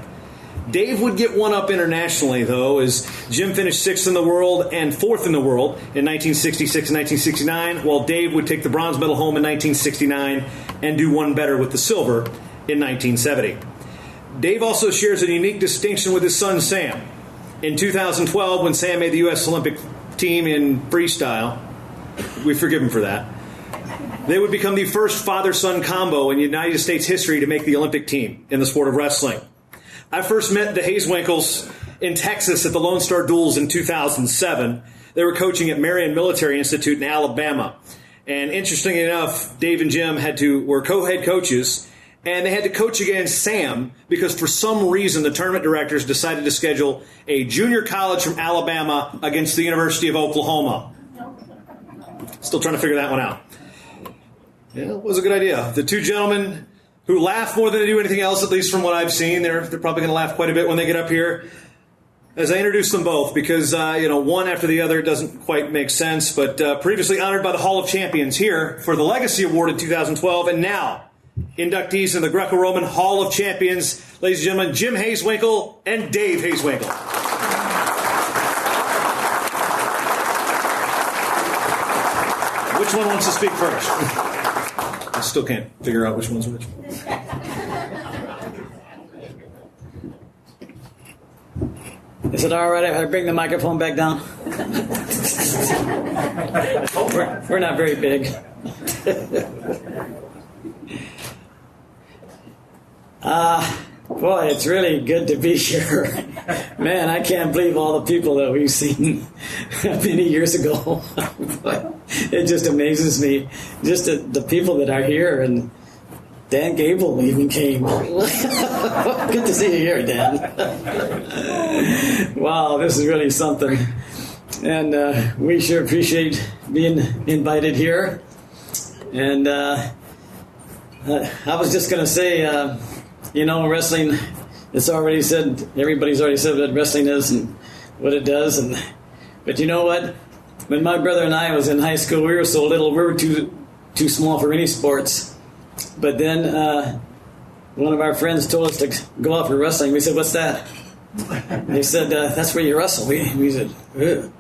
Dave would get one up internationally, though, as Jim finished 6th in the world and 4th in the world in 1966 and 1969, while Dave would take the bronze medal home in 1969 and do one better with the silver in 1970. Dave also shares a unique distinction with his son, Sam. In 2012, when Sam made the U.S. Olympic team in freestyle, we forgive him for that, they would become the first father-son combo in United States history to make the Olympic team in the sport of wrestling. I first met the Hayeswinkles in Texas at the Lone Star Duels in 2007. They were coaching at Marion Military Institute in Alabama. And interestingly enough, Dave and Jim were co-head coaches, and they had to coach against Sam because for some reason the tournament directors decided to schedule a junior college from Alabama against the University of Oklahoma. Still trying to figure that one out. Yeah, it was a good idea. The two gentlemen who laugh more than they do anything else, at least from what I've seen, they're probably going to laugh quite a bit when they get up here. As I introduce them both, because one after the other doesn't quite make sense, but previously honored by the Hall of Champions here for the Legacy Award in 2012, and now inductees in the Greco-Roman Hall of Champions, ladies and gentlemen, Jim Hayeswinkle and Dave Hayeswinkle. Which one wants to speak first? I still can't figure out which one's which. Is it all right if I bring the microphone back down? we're not very big. Boy, it's really good to be here. Man, I can't believe all the people that we've seen many years ago. It just amazes me. Just the people that are here, and Dan Gable even came. Good to see you here, Dan. Wow, this is really something. And we sure appreciate being invited here. And I was just going to say, wrestling, everybody's already said what wrestling is and what it does. But you know what? When my brother and I was in high school, we were so little, we were too small for any sports. But then one of our friends told us to go out for wrestling. We said, "What's that?" They said, "That's where you wrestle." We said, "Ugh.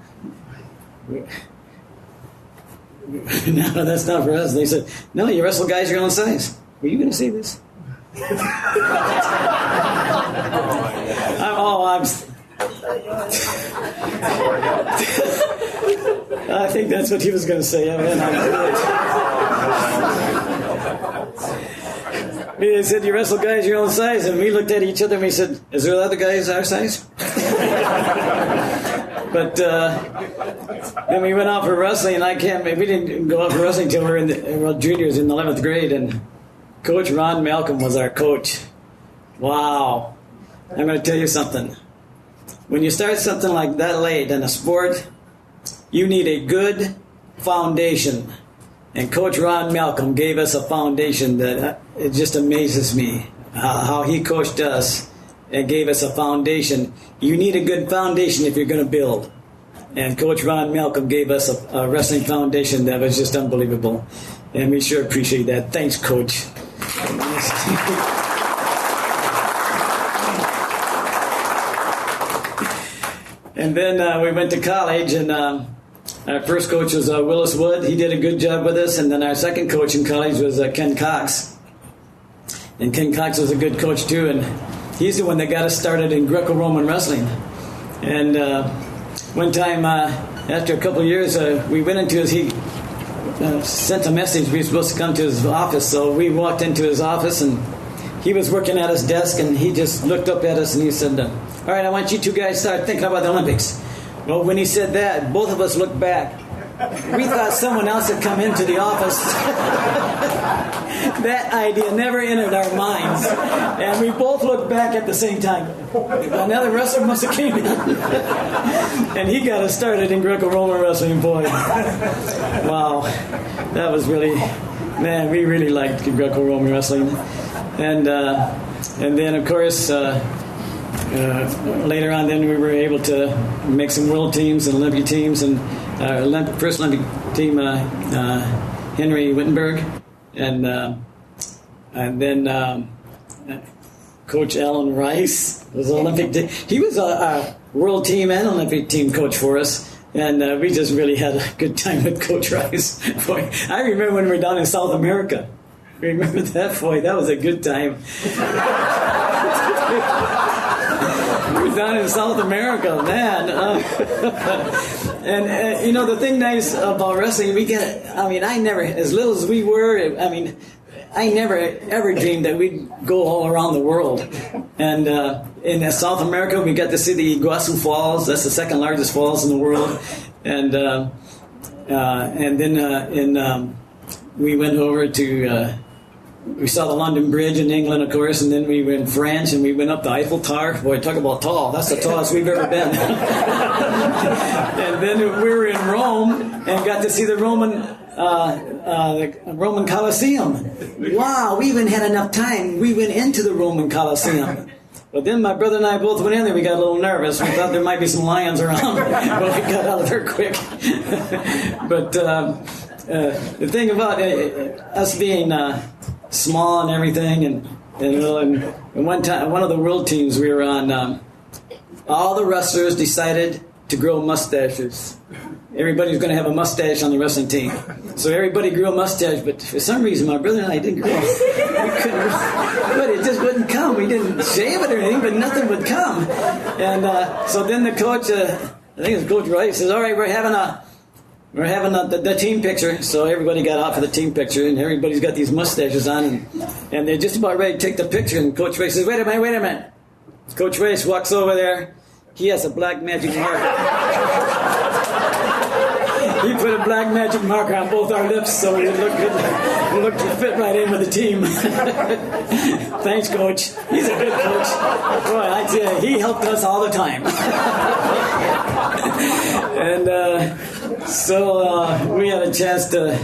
No, that's not for us." And they said, "No, you wrestle guys your own size." Were you going to say this? I think that's what he was going to say. He said, "You wrestle guys your own size," and we looked at each other and we said, "Is there other guys our size?" But then we went out for wrestling, and we didn't go out for wrestling until we were juniors in the 11th grade, and Coach Ron Malcolm was our coach. Wow. I'm going to tell you something. When you start something like that late in a sport, you need a good foundation. And Coach Ron Malcolm gave us a foundation that it just amazes me how he coached us and gave us a foundation. You need a good foundation if you're going to build. And Coach Ron Malcolm gave us a wrestling foundation that was just unbelievable. And we sure appreciate that. Thanks, Coach. And then we went to college, and our first coach was Willis Wood. He did a good job with us. And then our second coach in college was Ken Cox. And Ken Cox was a good coach, too. And he's the one that got us started in Greco-Roman wrestling. And one time, after a couple of years, we went into he sent a message. We were supposed to come to his office. So we walked into his office, and he was working at his desk, and he just looked up at us, and he said, "All right, I want you two guys to start thinking about the Olympics." Well, when he said that, both of us looked back. We thought someone else had come into the office. That idea never entered our minds. And we both looked back at the same time. Another wrestler must have came in. And he got us started in Greco-Roman wrestling, boy. Wow. That was really, man, we really liked Greco-Roman wrestling. And then, of course, later on, then we were able to make some world teams and Olympic teams, and first Olympic team, Henry Wittenberg, and then Coach Alan Rice was Olympic. He was a world team and Olympic team coach for us. And we just really had a good time with Coach Rice. Boy, I remember when we were down in South America. Remember that? Boy, that was a good time. We were down in South America, man. And you know, the thing nice about wrestling, I never, as little as we were, I never ever dreamed that we'd go all around the world. And in South America, we got to see the Iguazu Falls. That's the second largest falls in the world. And then we went over to, we saw the London Bridge in England, of course, and then we were in France, and we went up the Eiffel Tower. Boy, talk about tall. That's the tallest we've ever been. And then we were in Rome and got to see the Roman Colosseum. Wow, we even had enough time. We went into the Roman Colosseum. But then my brother and I both went in there. We got a little nervous. We thought there might be some lions around, but we got out of there quick. But the thing about us being small and everything, and one time, one of the world teams we were on, all the wrestlers decided to grow mustaches. Everybody's going to have a mustache on the wrestling team. So everybody grew a mustache, but for some reason my brother and I didn't grow it. We couldn't, but it just wouldn't come. We didn't shave it or anything, but nothing would come. And so then the coach, I think it was Coach Rice, says, all right, we're having the team picture. So everybody got out for the team picture, and everybody's got these mustaches on, and they're just about ready to take the picture, and Coach Rice says, wait a minute. Coach Rice walks over there. He has a black magic marker. He put a black magic marker on both our lips so we would look good. We looked to fit right in with the team. Thanks, Coach. He's a good coach. Boy, I tell you, he helped us all the time. And so we had a chance to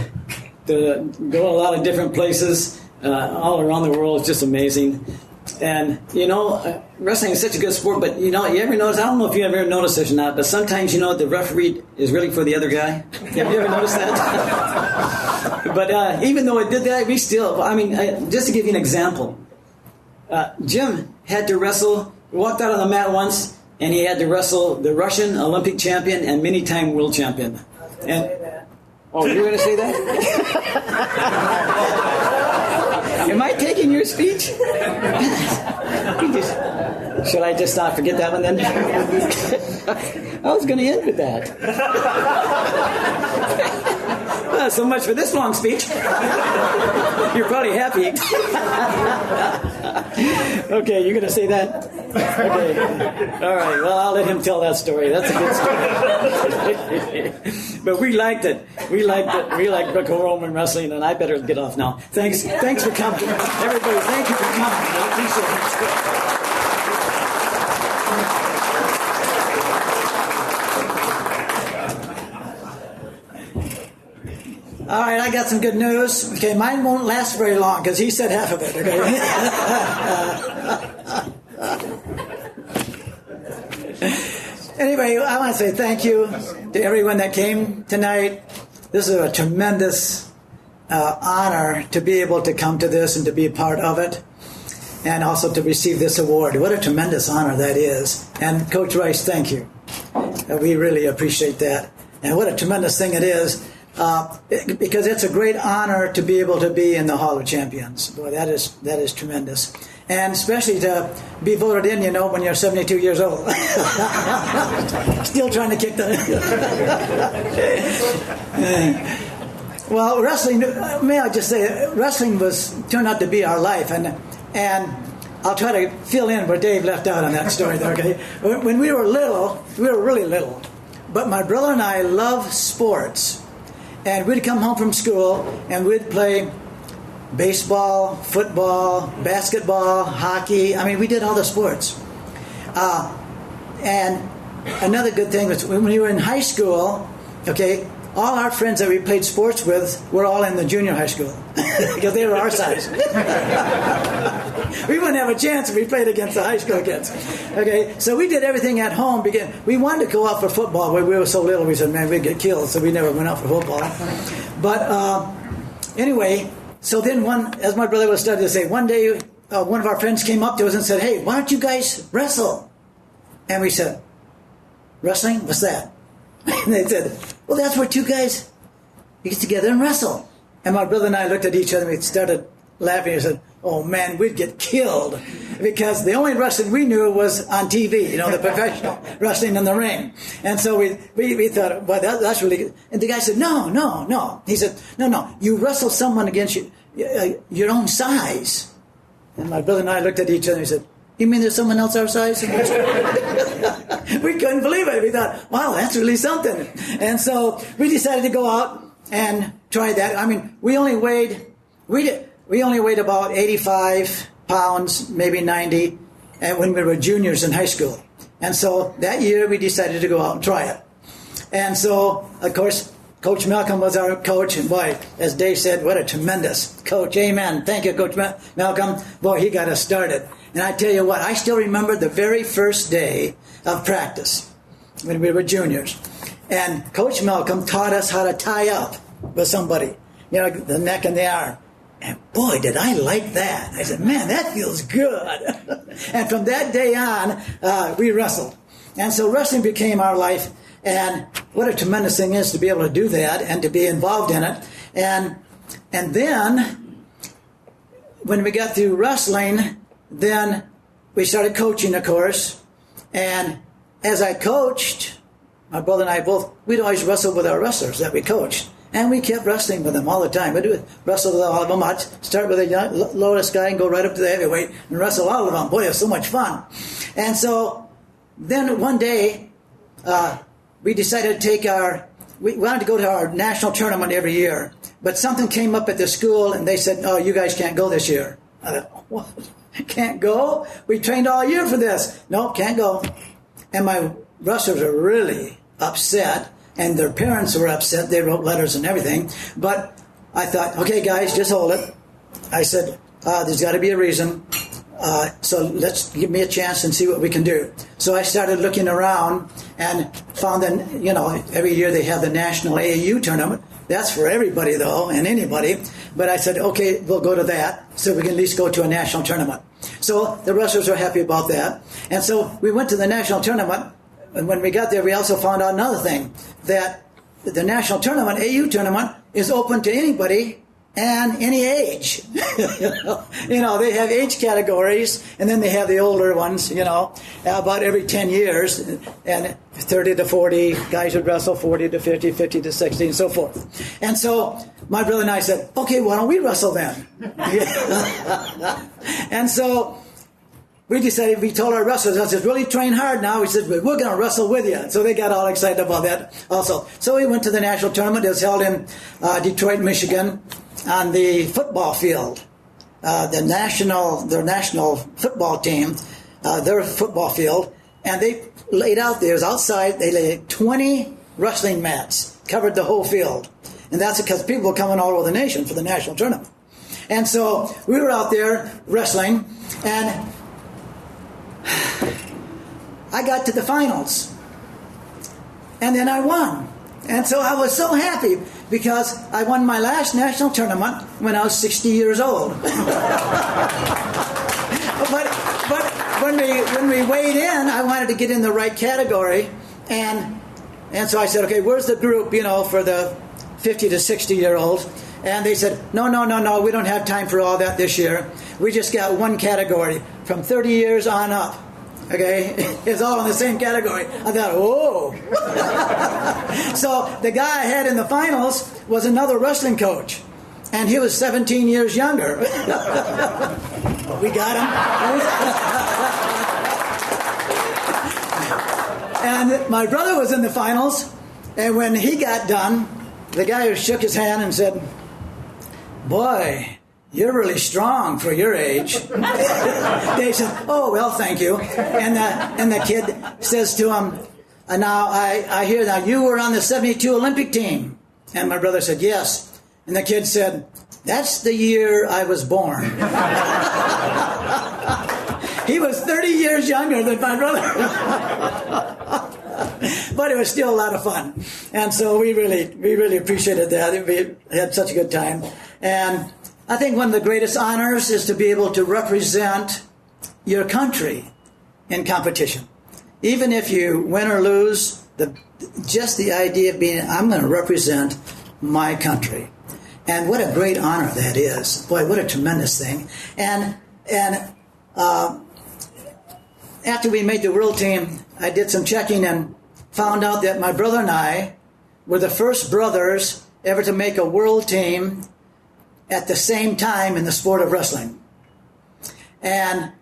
go a lot of different places all around the world. It's just amazing. And, you know, wrestling is such a good sport, but, you know, you ever notice, I don't know if you ever noticed this or not, but sometimes, you know, the referee is really for the other guy. Have you ever noticed that? But even though it did that, we still, just to give you an example, Jim had to wrestle, walked out on the mat once, and he had to wrestle the Russian Olympic champion and many-time world champion. And, oh, you were going to say that? Am I taking your speech? Should I just forget that one then? I was going to end with that. So much for this long speech. You're probably happy. Okay, you're going to say that? Okay. All right, well, I'll let him tell that story. That's a good story. But we liked it. We liked Greco-Roman wrestling, and I better get off now. Thanks for coming. Everybody, thank you for coming. I appreciate it. All right, I got some good news. Okay, mine won't last very long because he said half of it. Okay. Anyway, I want to say thank you to everyone that came tonight. This is a tremendous honor to be able to come to this and to be a part of it, and also to receive this award. What a tremendous honor that is. And Coach Rice, thank you. We really appreciate that. And what a tremendous thing it is. Because it's a great honor to be able to be in the Hall of Champions. Boy, that is tremendous. And especially to be voted in, you know, when you're 72 years old. Still trying to kick the... Well, wrestling, may I just say, wrestling turned out to be our life. And I'll try to fill in what Dave left out on that story there, okay? When we were little, we were really little. But my brother and I loved sports. And we'd come home from school and we'd play baseball, football, basketball, hockey. I mean, we did all the sports. And another good thing was when we were in high school, okay, all our friends that we played sports with were all in the junior high school because they were our size. We wouldn't have a chance if we played against the high school kids. Okay, so we did everything at home. We wanted to go out for football, but we were so little we said, man, we'd get killed, so we never went out for football. But anyway, so then as my brother was starting to say, one day one of our friends came up to us and said, "Hey, why don't you guys wrestle?" And we said, "Wrestling? What's that?" And they said, "Well, that's where two guys get together and wrestle." And my brother and I looked at each other and we started laughing and said, "Oh man, we'd get killed," because the only wrestling we knew was on TV, the professional wrestling in the ring. And so we thought, well, that's really good. And the guy said, no. He said, no, you wrestle someone against your own size. And my brother and I looked at each other and we said, "You mean there's someone else our size?" We couldn't believe it. We thought, wow, that's really something. And so we decided to go out and try that. I mean, we only weighed about 85 pounds, maybe 90, when we were juniors in high school. And so that year we decided to go out and try it. And so, of course, Coach Malcolm was our coach. And boy, as Dave said, what a tremendous coach. Amen. Thank you, Coach Malcolm. Boy, he got us started. And I tell you what, I still remember the very first day of practice when we were juniors. And Coach Malcolm taught us how to tie up with somebody, the neck and the arm. And boy, did I like that. I said, man, that feels good. And from that day on, we wrestled. And so wrestling became our life. And what a tremendous thing is to be able to do that and to be involved in it. And then, when we got through wrestling, then we started coaching, of course. And as I coached, my brother and I we'd always wrestle with our wrestlers that we coached. And we kept wrestling with them all the time. We'd wrestle with all of them. I'd start with the lowest guy and go right up to the heavyweight and wrestle all of them. Boy, it was so much fun. And so then one day, we decided to we wanted to go to our national tournament every year. But something came up at the school and they said, "Oh, you guys can't go this year." I thought, what? Can't go? We trained all year for this. No, can't go. And my wrestlers were really upset. And their parents were upset. They wrote letters and everything. But I thought, okay, guys, just hold it. I said, there's got to be a reason. So let's give me a chance and see what we can do. So I started looking around and found that, every year they have the National AAU tournament. That's for everybody, though, and anybody. But I said, okay, we'll go to that so we can at least go to a national tournament. So the wrestlers were happy about that. And so we went to the national tournament. And when we got there, we also found out another thing, that the national tournament, AU tournament, is open to anybody and any age. They have age categories, and then they have the older ones, about every 10 years, and 30 to 40, guys would wrestle 40 to 50, 50 to 60, and so forth. And so my brother and I said, okay, why don't we wrestle then? And so we told our wrestlers, I said, really train hard now. We said, we're going to wrestle with you. So they got all excited about that also. So we went to the national tournament. It was held in Detroit, Michigan, on the football field. Their national football team, their football field. And they laid out there, outside, they laid 20 wrestling mats, covered the whole field. And that's because people were coming all over the nation for the national tournament. And so we were out there wrestling, and I got to the finals, and then I won. And so I was so happy because I won my last national tournament when I was 60 years old. but when we weighed in, I wanted to get in the right category, and so I said, okay, where's the group, for the 50 to 60-year-olds? And they said, no, we don't have time for all that this year. We just got one category from 30 years on up. Okay, it's all in the same category. I thought, whoa. So the guy I had in the finals was another wrestling coach, and he was 17 years younger. We got him. And my brother was in the finals, and when he got done, the guy shook his hand and said, "Boy, you're really strong for your age." Dave said, "Oh, well, thank you." And the kid says to him, "Now, I hear that you were on the 72 Olympic team." And my brother said, "Yes." And the kid said, "That's the year I was born." He was 30 years younger than my brother. But it was still a lot of fun. And so we really appreciated that. We had such a good time. And I think one of the greatest honors is to be able to represent your country in competition. Even if you win or lose, just the idea of being, I'm going to represent my country. And what a great honor that is. Boy, what a tremendous thing. And after we made the world team, I did some checking and found out that my brother and I were the first brothers ever to make a world team at the same time in the sport of wrestling. And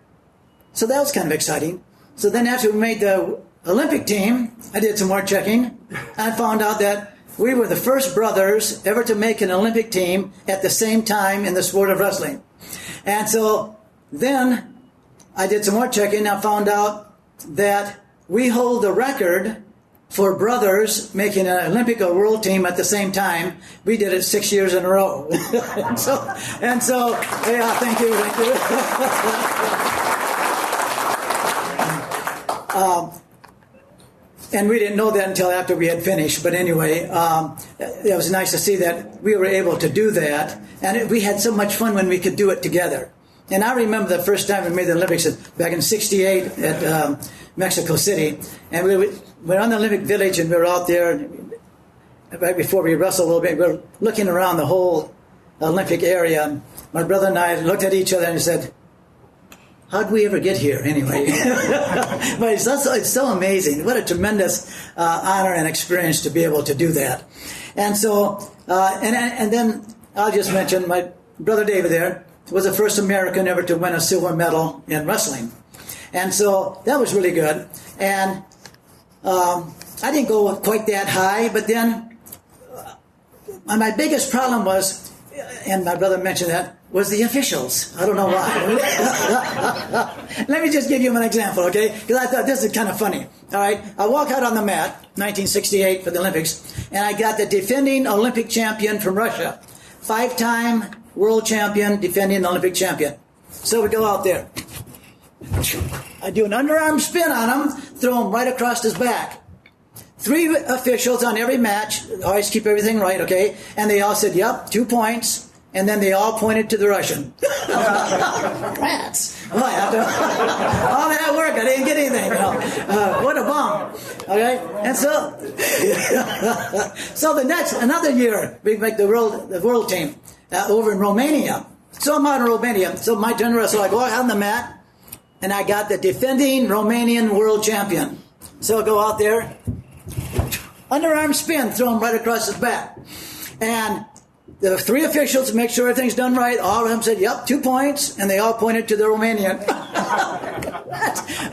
so that was kind of exciting. So then after we made the Olympic team, I did some more checking. I found out that we were the first brothers ever to make an Olympic team at the same time in the sport of wrestling. And so then I did some more checking. I found out that we hold the record for brothers making an Olympic or world team at the same time. We did it 6 years in a row. and so, yeah, thank you. And we didn't know that until after we had finished. But anyway, it was nice to see that we were able to do that. And we had so much fun when we could do it together. And I remember the first time we made the Olympics back in '68 at Mexico City. And we were on the Olympic Village, and we were out there right before we wrestled a little bit. We were looking around the whole Olympic area. And my brother and I looked at each other and said, how'd we ever get here anyway? But it's so amazing. What a tremendous honor and experience to be able to do that. And so, and then I'll just mention my brother David there was the first American ever to win a silver medal in wrestling. And so that was really good. And I didn't go quite that high, but then my biggest problem was, and my brother mentioned that, was the officials. I don't know why. Let me just give you an example, okay? Because I thought this is kind of funny. All right, I walk out on the mat, 1968 for the Olympics, and I got the defending Olympic champion from Russia, 5-time world champion, defending Olympic champion. So we go out there. I do an underarm spin on him, throw him right across his back. 3 officials on every match, always keep everything right, okay? And they all said, yep, 2 points. And then they all pointed to the Russian. Rats. Well, after all that work, I didn't get anything. You know. What a bum. Okay? And so, so another year, we make the world team over in Romania. So I'm out in Romania. So my turn to wrestle. I go out on the mat, and I got the defending Romanian world champion. So I go out there, underarm spin, throw him right across his back. And the 3 officials to make sure everything's done right. All of them said, yep, 2 points. And they all pointed to the Romanian.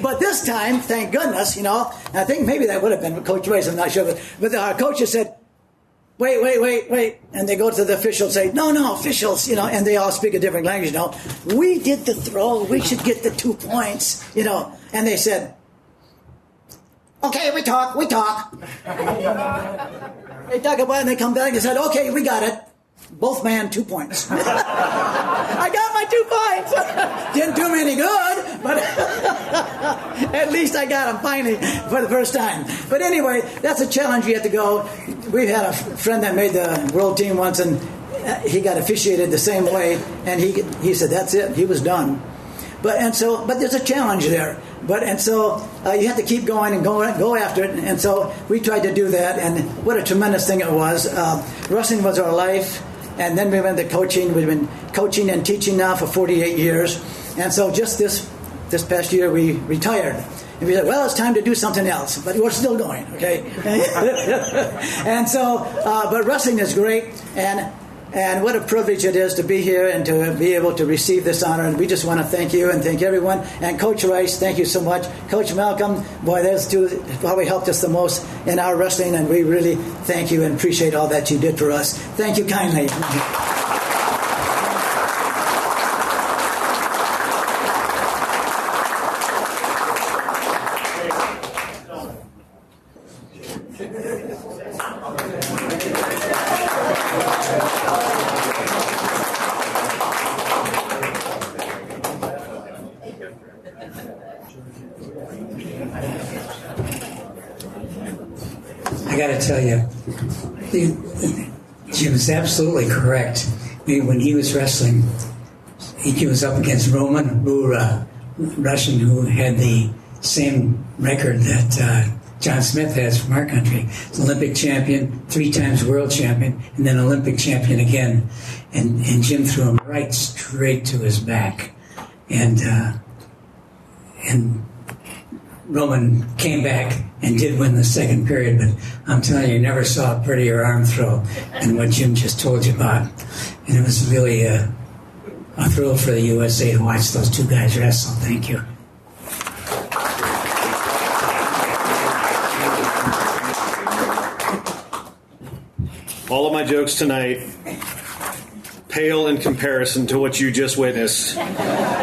But this time, thank goodness, you know, I think maybe that would have been Coach Rice, I'm not sure. But our coaches said, wait. And they go to the officials and say, no, officials, you know, and they all speak a different language, you know. We did the throw. We should get the 2 points, you know. And they said, okay, we talk. They talk about it, and they come back and said, okay, we got it. Both man 2 points. I got my 2 points. Didn't do me any good, but at least I got them finally for the first time. But anyway, that's a challenge you have to go. We had a friend that made the world team once, and he got officiated the same way, and he said that's it. He was done. But there's a challenge there. So you have to keep going and go after it. And so we tried to do that, and what a tremendous thing it was. Wrestling was our life, and then we went to coaching. We've been coaching and teaching now for 48 years. And so just this past year we retired. And we said, well, it's time to do something else. But we're still going, okay? And so, but wrestling is great. And what a privilege it is to be here and to be able to receive this honor. And we just want to thank you and thank everyone. And Coach Rice, thank you so much. Coach Malcolm, boy, those 2 probably helped us the most in our wrestling. And we really thank you and appreciate all that you did for us. Thank you kindly. I got to tell you, she was absolutely correct. when he was wrestling, he was up against Roman, Russian, who had the same record that John Smith has from our country. He's Olympic champion, 3 times world champion, and then Olympic champion again. And Jim threw him right straight to his back. And Roman came back and did win the second period, but I'm telling you, never saw a prettier arm throw than what Jim just told you about. And it was really a thrill for the USA to watch those 2 guys wrestle. Thank you. All of my jokes tonight pale in comparison to what you just witnessed.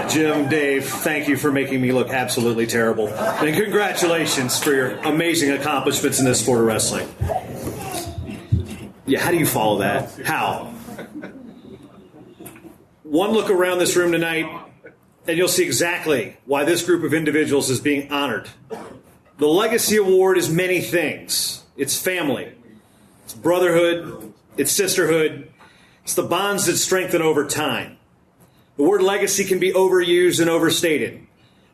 Jim, Dave, thank you for making me look absolutely terrible. And congratulations for your amazing accomplishments in this sport of wrestling. Yeah, how do you follow that? How? One look around this room tonight, and you'll see exactly why this group of individuals is being honored. The Legacy Award is many things. It's family. It's brotherhood, it's sisterhood, it's the bonds that strengthen over time. The word legacy can be overused and overstated,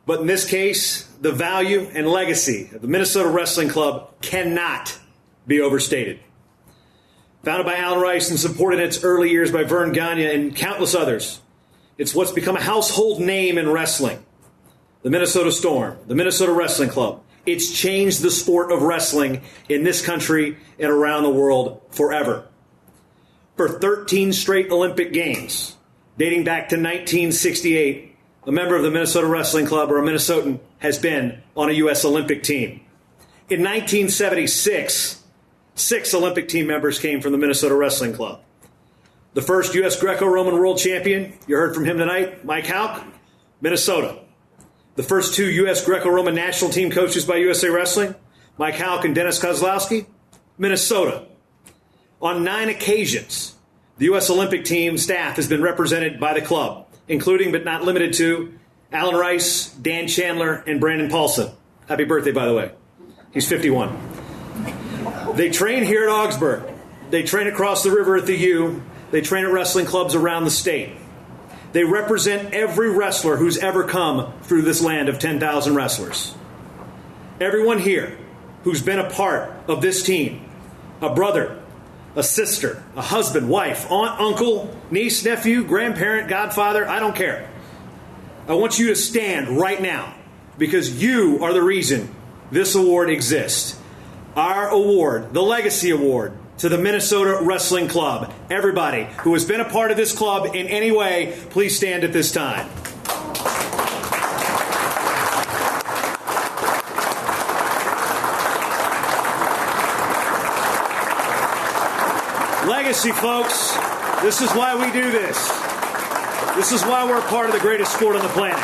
but in this case, the value and legacy of the Minnesota Wrestling Club cannot be overstated. Founded by Alan Rice and supported in its early years by Vern Gagne and countless others, it's what's become a household name in wrestling. The Minnesota Storm, the Minnesota Wrestling Club. It's changed the sport of wrestling in this country and around the world forever. For 13 straight Olympic Games, dating back to 1968, a member of the Minnesota Wrestling Club or a Minnesotan has been on a U.S. Olympic team. In 1976, 6 Olympic team members came from the Minnesota Wrestling Club. The first U.S. Greco-Roman world champion, you heard from him tonight, Mike Houck, Minnesota. The first 2 U.S. Greco-Roman national team coaches by USA Wrestling, Mike Houck and Dennis Kozlowski, Minnesota. On 9 occasions, the U.S. Olympic team staff has been represented by the club, including but not limited to Alan Rice, Dan Chandler, and Brandon Paulson. Happy birthday, by the way. He's 51. They train here at Augsburg. They train across the river at the U. They train at wrestling clubs around the state. They represent every wrestler who's ever come through this land of 10,000 wrestlers. Everyone here who's been a part of this team, a brother, a sister, a husband, wife, aunt, uncle, niece, nephew, grandparent, godfather, I don't care. I want you to stand right now because you are the reason this award exists. Our award, the Legacy Award, to the Minnesota Wrestling Club. Everybody who has been a part of this club in any way, please stand at this time. Legacy, folks. This is why we do this. This is why we're a part of the greatest sport on the planet.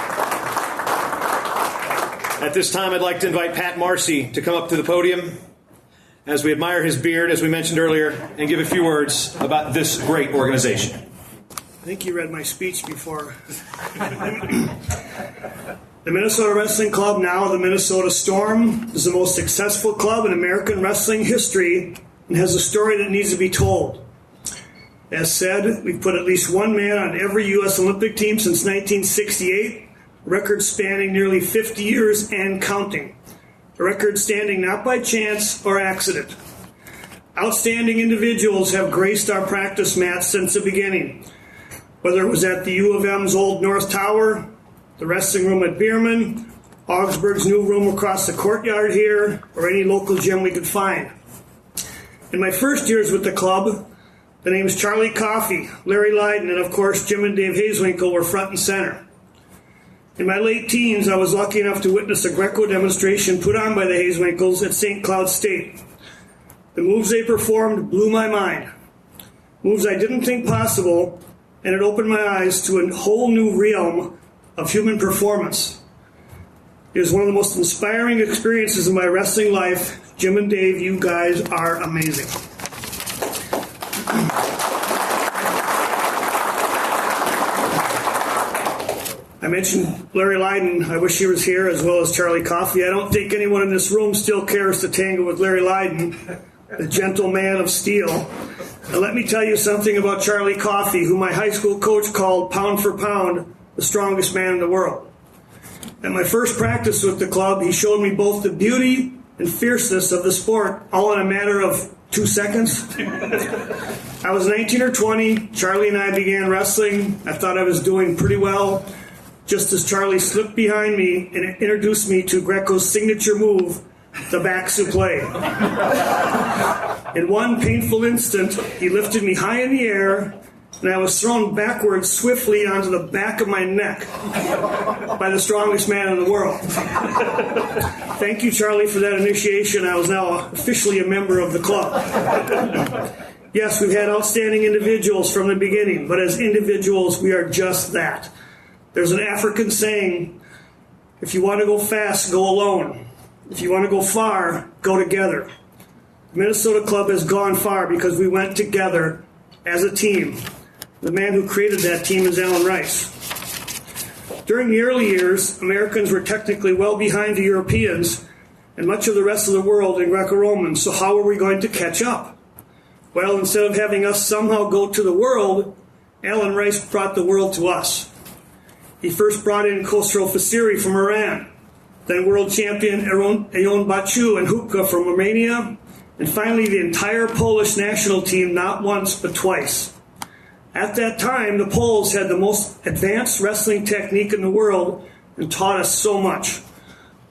At this time, I'd like to invite Pat Marcy to come up to the podium as we admire his beard, as we mentioned earlier, and give a few words about this great organization. I think you read my speech before. The Minnesota Wrestling Club, now the Minnesota Storm, is the most successful club in American wrestling history and has a story that needs to be told. As said, we've put at least one man on every U.S. Olympic team since 1968, a record spanning nearly 50 years and counting. A record standing not by chance or accident. Outstanding individuals have graced our practice mats since the beginning. Whether it was at the U of M's Old North Tower, the wrestling room at Bierman, Augsburg's new room across the courtyard here, or any local gym we could find. In my first years with the club, the names Charlie Coffey, Larry Lydon, and of course Jim and Dave Hazewinkle were front and center. In my late teens, I was lucky enough to witness a Greco demonstration put on by the Hazewinkles at St. Cloud State. The moves they performed blew my mind. Moves I didn't think possible, and it opened my eyes to a whole new realm of human performance. It was one of the most inspiring experiences of my wrestling life. Jim and Dave, you guys are amazing. I mentioned Larry Lydon. I wish he was here, as well as Charlie Coffey. I don't think anyone in this room still cares to tangle with Larry Lydon, the gentle man of steel. And let me tell you something about Charlie Coffey, who my high school coach called pound for pound the strongest man in the world. At my first practice with the club, he showed me both the beauty and fierceness of the sport, all in a matter of 2 seconds. I was 19 or 20. Charlie and I began wrestling. I thought I was doing pretty well, just as Charlie slipped behind me and introduced me to Greco's signature move, the back suplex. In one painful instant, he lifted me high in the air, and I was thrown backwards swiftly onto the back of my neck by the strongest man in the world. Thank you, Charlie, for that initiation. I was now officially a member of the club. Yes, we've had outstanding individuals from the beginning, but as individuals, we are just that. There's an African saying, if you want to go fast, go alone. If you want to go far, go together. The Minnesota Club has gone far because we went together as a team. The man who created that team is Alan Rice. During the early years, Americans were technically well behind the Europeans and much of the rest of the world in Greco-Roman, so how were we going to catch up? Well, instead of having us somehow go to the world, Alan Rice brought the world to us. He first brought in Khosrow Fasiri from Iran, then world champion Ayon Bachu and Hupka from Romania, and finally the entire Polish national team not once but twice. At that time, the Poles had the most advanced wrestling technique in the world and taught us so much.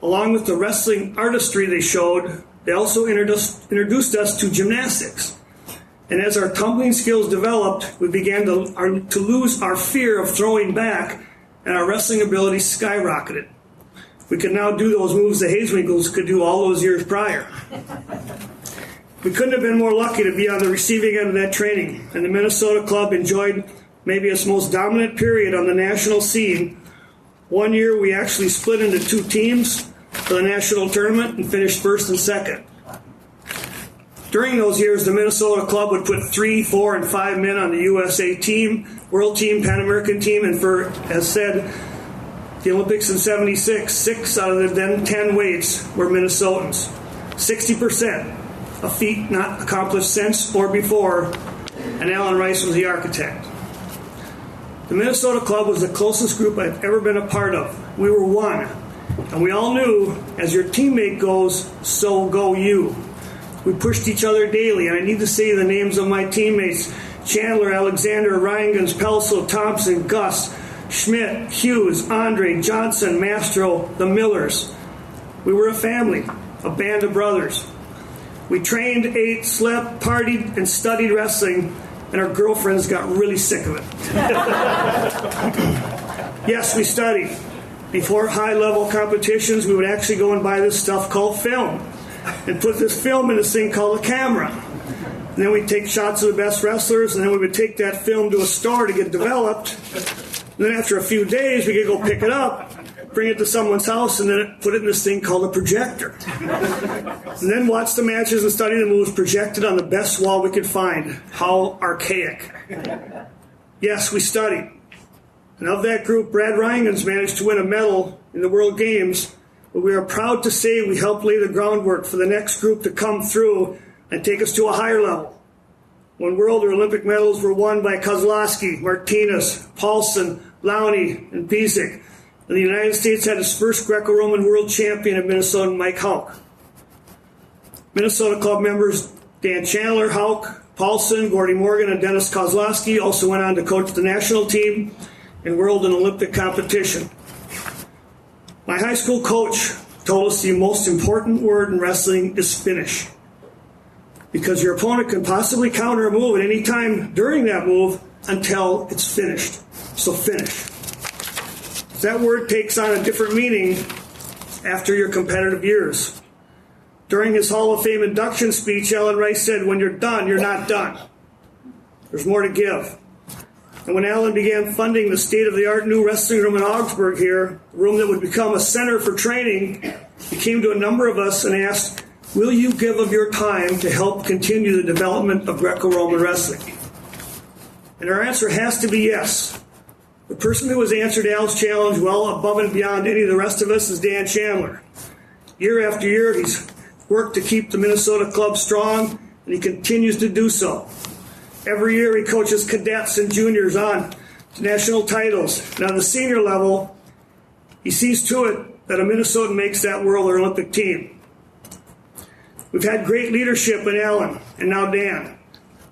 Along with the wrestling artistry they showed, they also introduced us to gymnastics. And as our tumbling skills developed, we began to lose our fear of throwing back, and our wrestling ability skyrocketed. We could now do those moves the Hazewinkles could do all those years prior. We couldn't have been more lucky to be on the receiving end of that training, and the Minnesota Club enjoyed maybe its most dominant period on the national scene. One year we actually split into 2 teams for the national tournament and finished first and second. During those years, the Minnesota Club would put 3, 4, and 5 men on the USA team, World Team, Pan American team, and for, as said, the Olympics in '76, 6 out of the then 10 weights were Minnesotans. 60%, a feat not accomplished since or before, and Alan Rice was the architect. The Minnesota Club was the closest group I've ever been a part of. We were one, and we all knew, as your teammate goes, so go you. We pushed each other daily, and I need to say the names of my teammates: Chandler, Alexander, Reingens, Pelso, Thompson, Gus, Schmidt, Hughes, Andre, Johnson, Mastro, the Millers. We were a family, a band of brothers. We trained, ate, slept, partied, and studied wrestling, and our girlfriends got really sick of it. Yes, we studied. Before high-level competitions, we would actually go and buy this stuff called film and put this film in this thing called a camera. And then we'd take shots of the best wrestlers, and then we would take that film to a store to get developed. And then after a few days, we could go pick it up, bring it to someone's house, and then put it in this thing called a projector. And then watch the matches and study the moves projected on the best wall we could find. How archaic. Yes, we studied. And of that group, Brad Reingens managed to win a medal in the World Games, but we are proud to say we helped lay the groundwork for the next group to come through and take us to a higher level. When world or Olympic medals were won by Kozlowski, Martinez, Paulson, Lowney, and Pizik, and the United States had its first Greco-Roman world champion in Minnesota, Mike Houck. Minnesota Club members Dan Chandler, Houck, Paulson, Gordy Morgan, and Dennis Kozlowski also went on to coach the national team in world and Olympic competition. My high school coach told us the most important word in wrestling is finish, because your opponent can possibly counter a move at any time during that move until it's finished. So finish. That word takes on a different meaning after your competitive years. During his Hall of Fame induction speech, Alan Rice said, "When you're done, you're not done. There's more to give." And when Alan began funding the state-of-the-art new wrestling room in Augsburg here, a room that would become a center for training, he came to a number of us and asked, "Will you give of your time to help continue the development of Greco-Roman wrestling?" And our answer has to be yes. The person who has answered Al's challenge well above and beyond any of the rest of us is Dan Chandler. Year after year, he's worked to keep the Minnesota Club strong, and he continues to do so. Every year he coaches cadets and juniors on to national titles. And on the senior level, he sees to it that a Minnesotan makes that World or Olympic team. We've had great leadership in Alan and now Dan,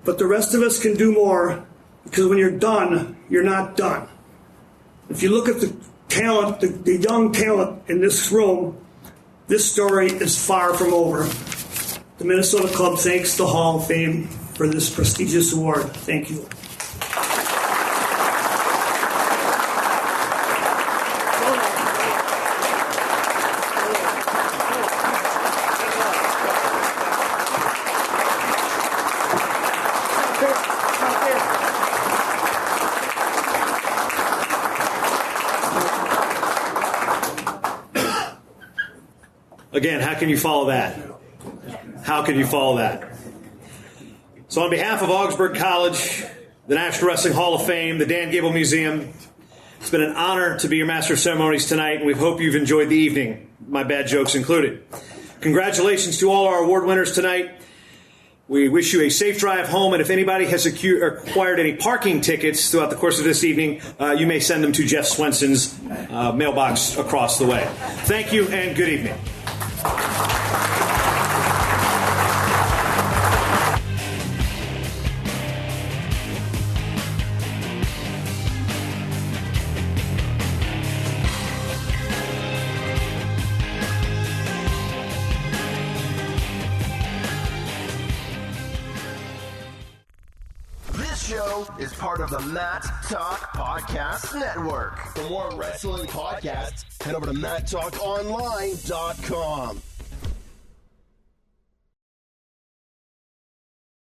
but the rest of us can do more, because when you're done, you're not done. If you look at the talent, the young talent in this room, this story is far from over. The Minnesota Club thanks the Hall of Fame for this prestigious award. Thank you. Again, how can you follow that? How can you follow that? So on behalf of Augsburg College, the National Wrestling Hall of Fame, the Dan Gable Museum, it's been an honor to be your Master of Ceremonies tonight, and we hope you've enjoyed the evening, my bad jokes included. Congratulations to all our award winners tonight. We wish you a safe drive home, and if anybody has acquired any parking tickets throughout the course of this evening, you may send them to Jeff Swenson's mailbox across the way. Thank you, and good evening. This show is part of the Matt Talk Podcast Network. For more wrestling podcasts, head over to MattTalkOnline.com.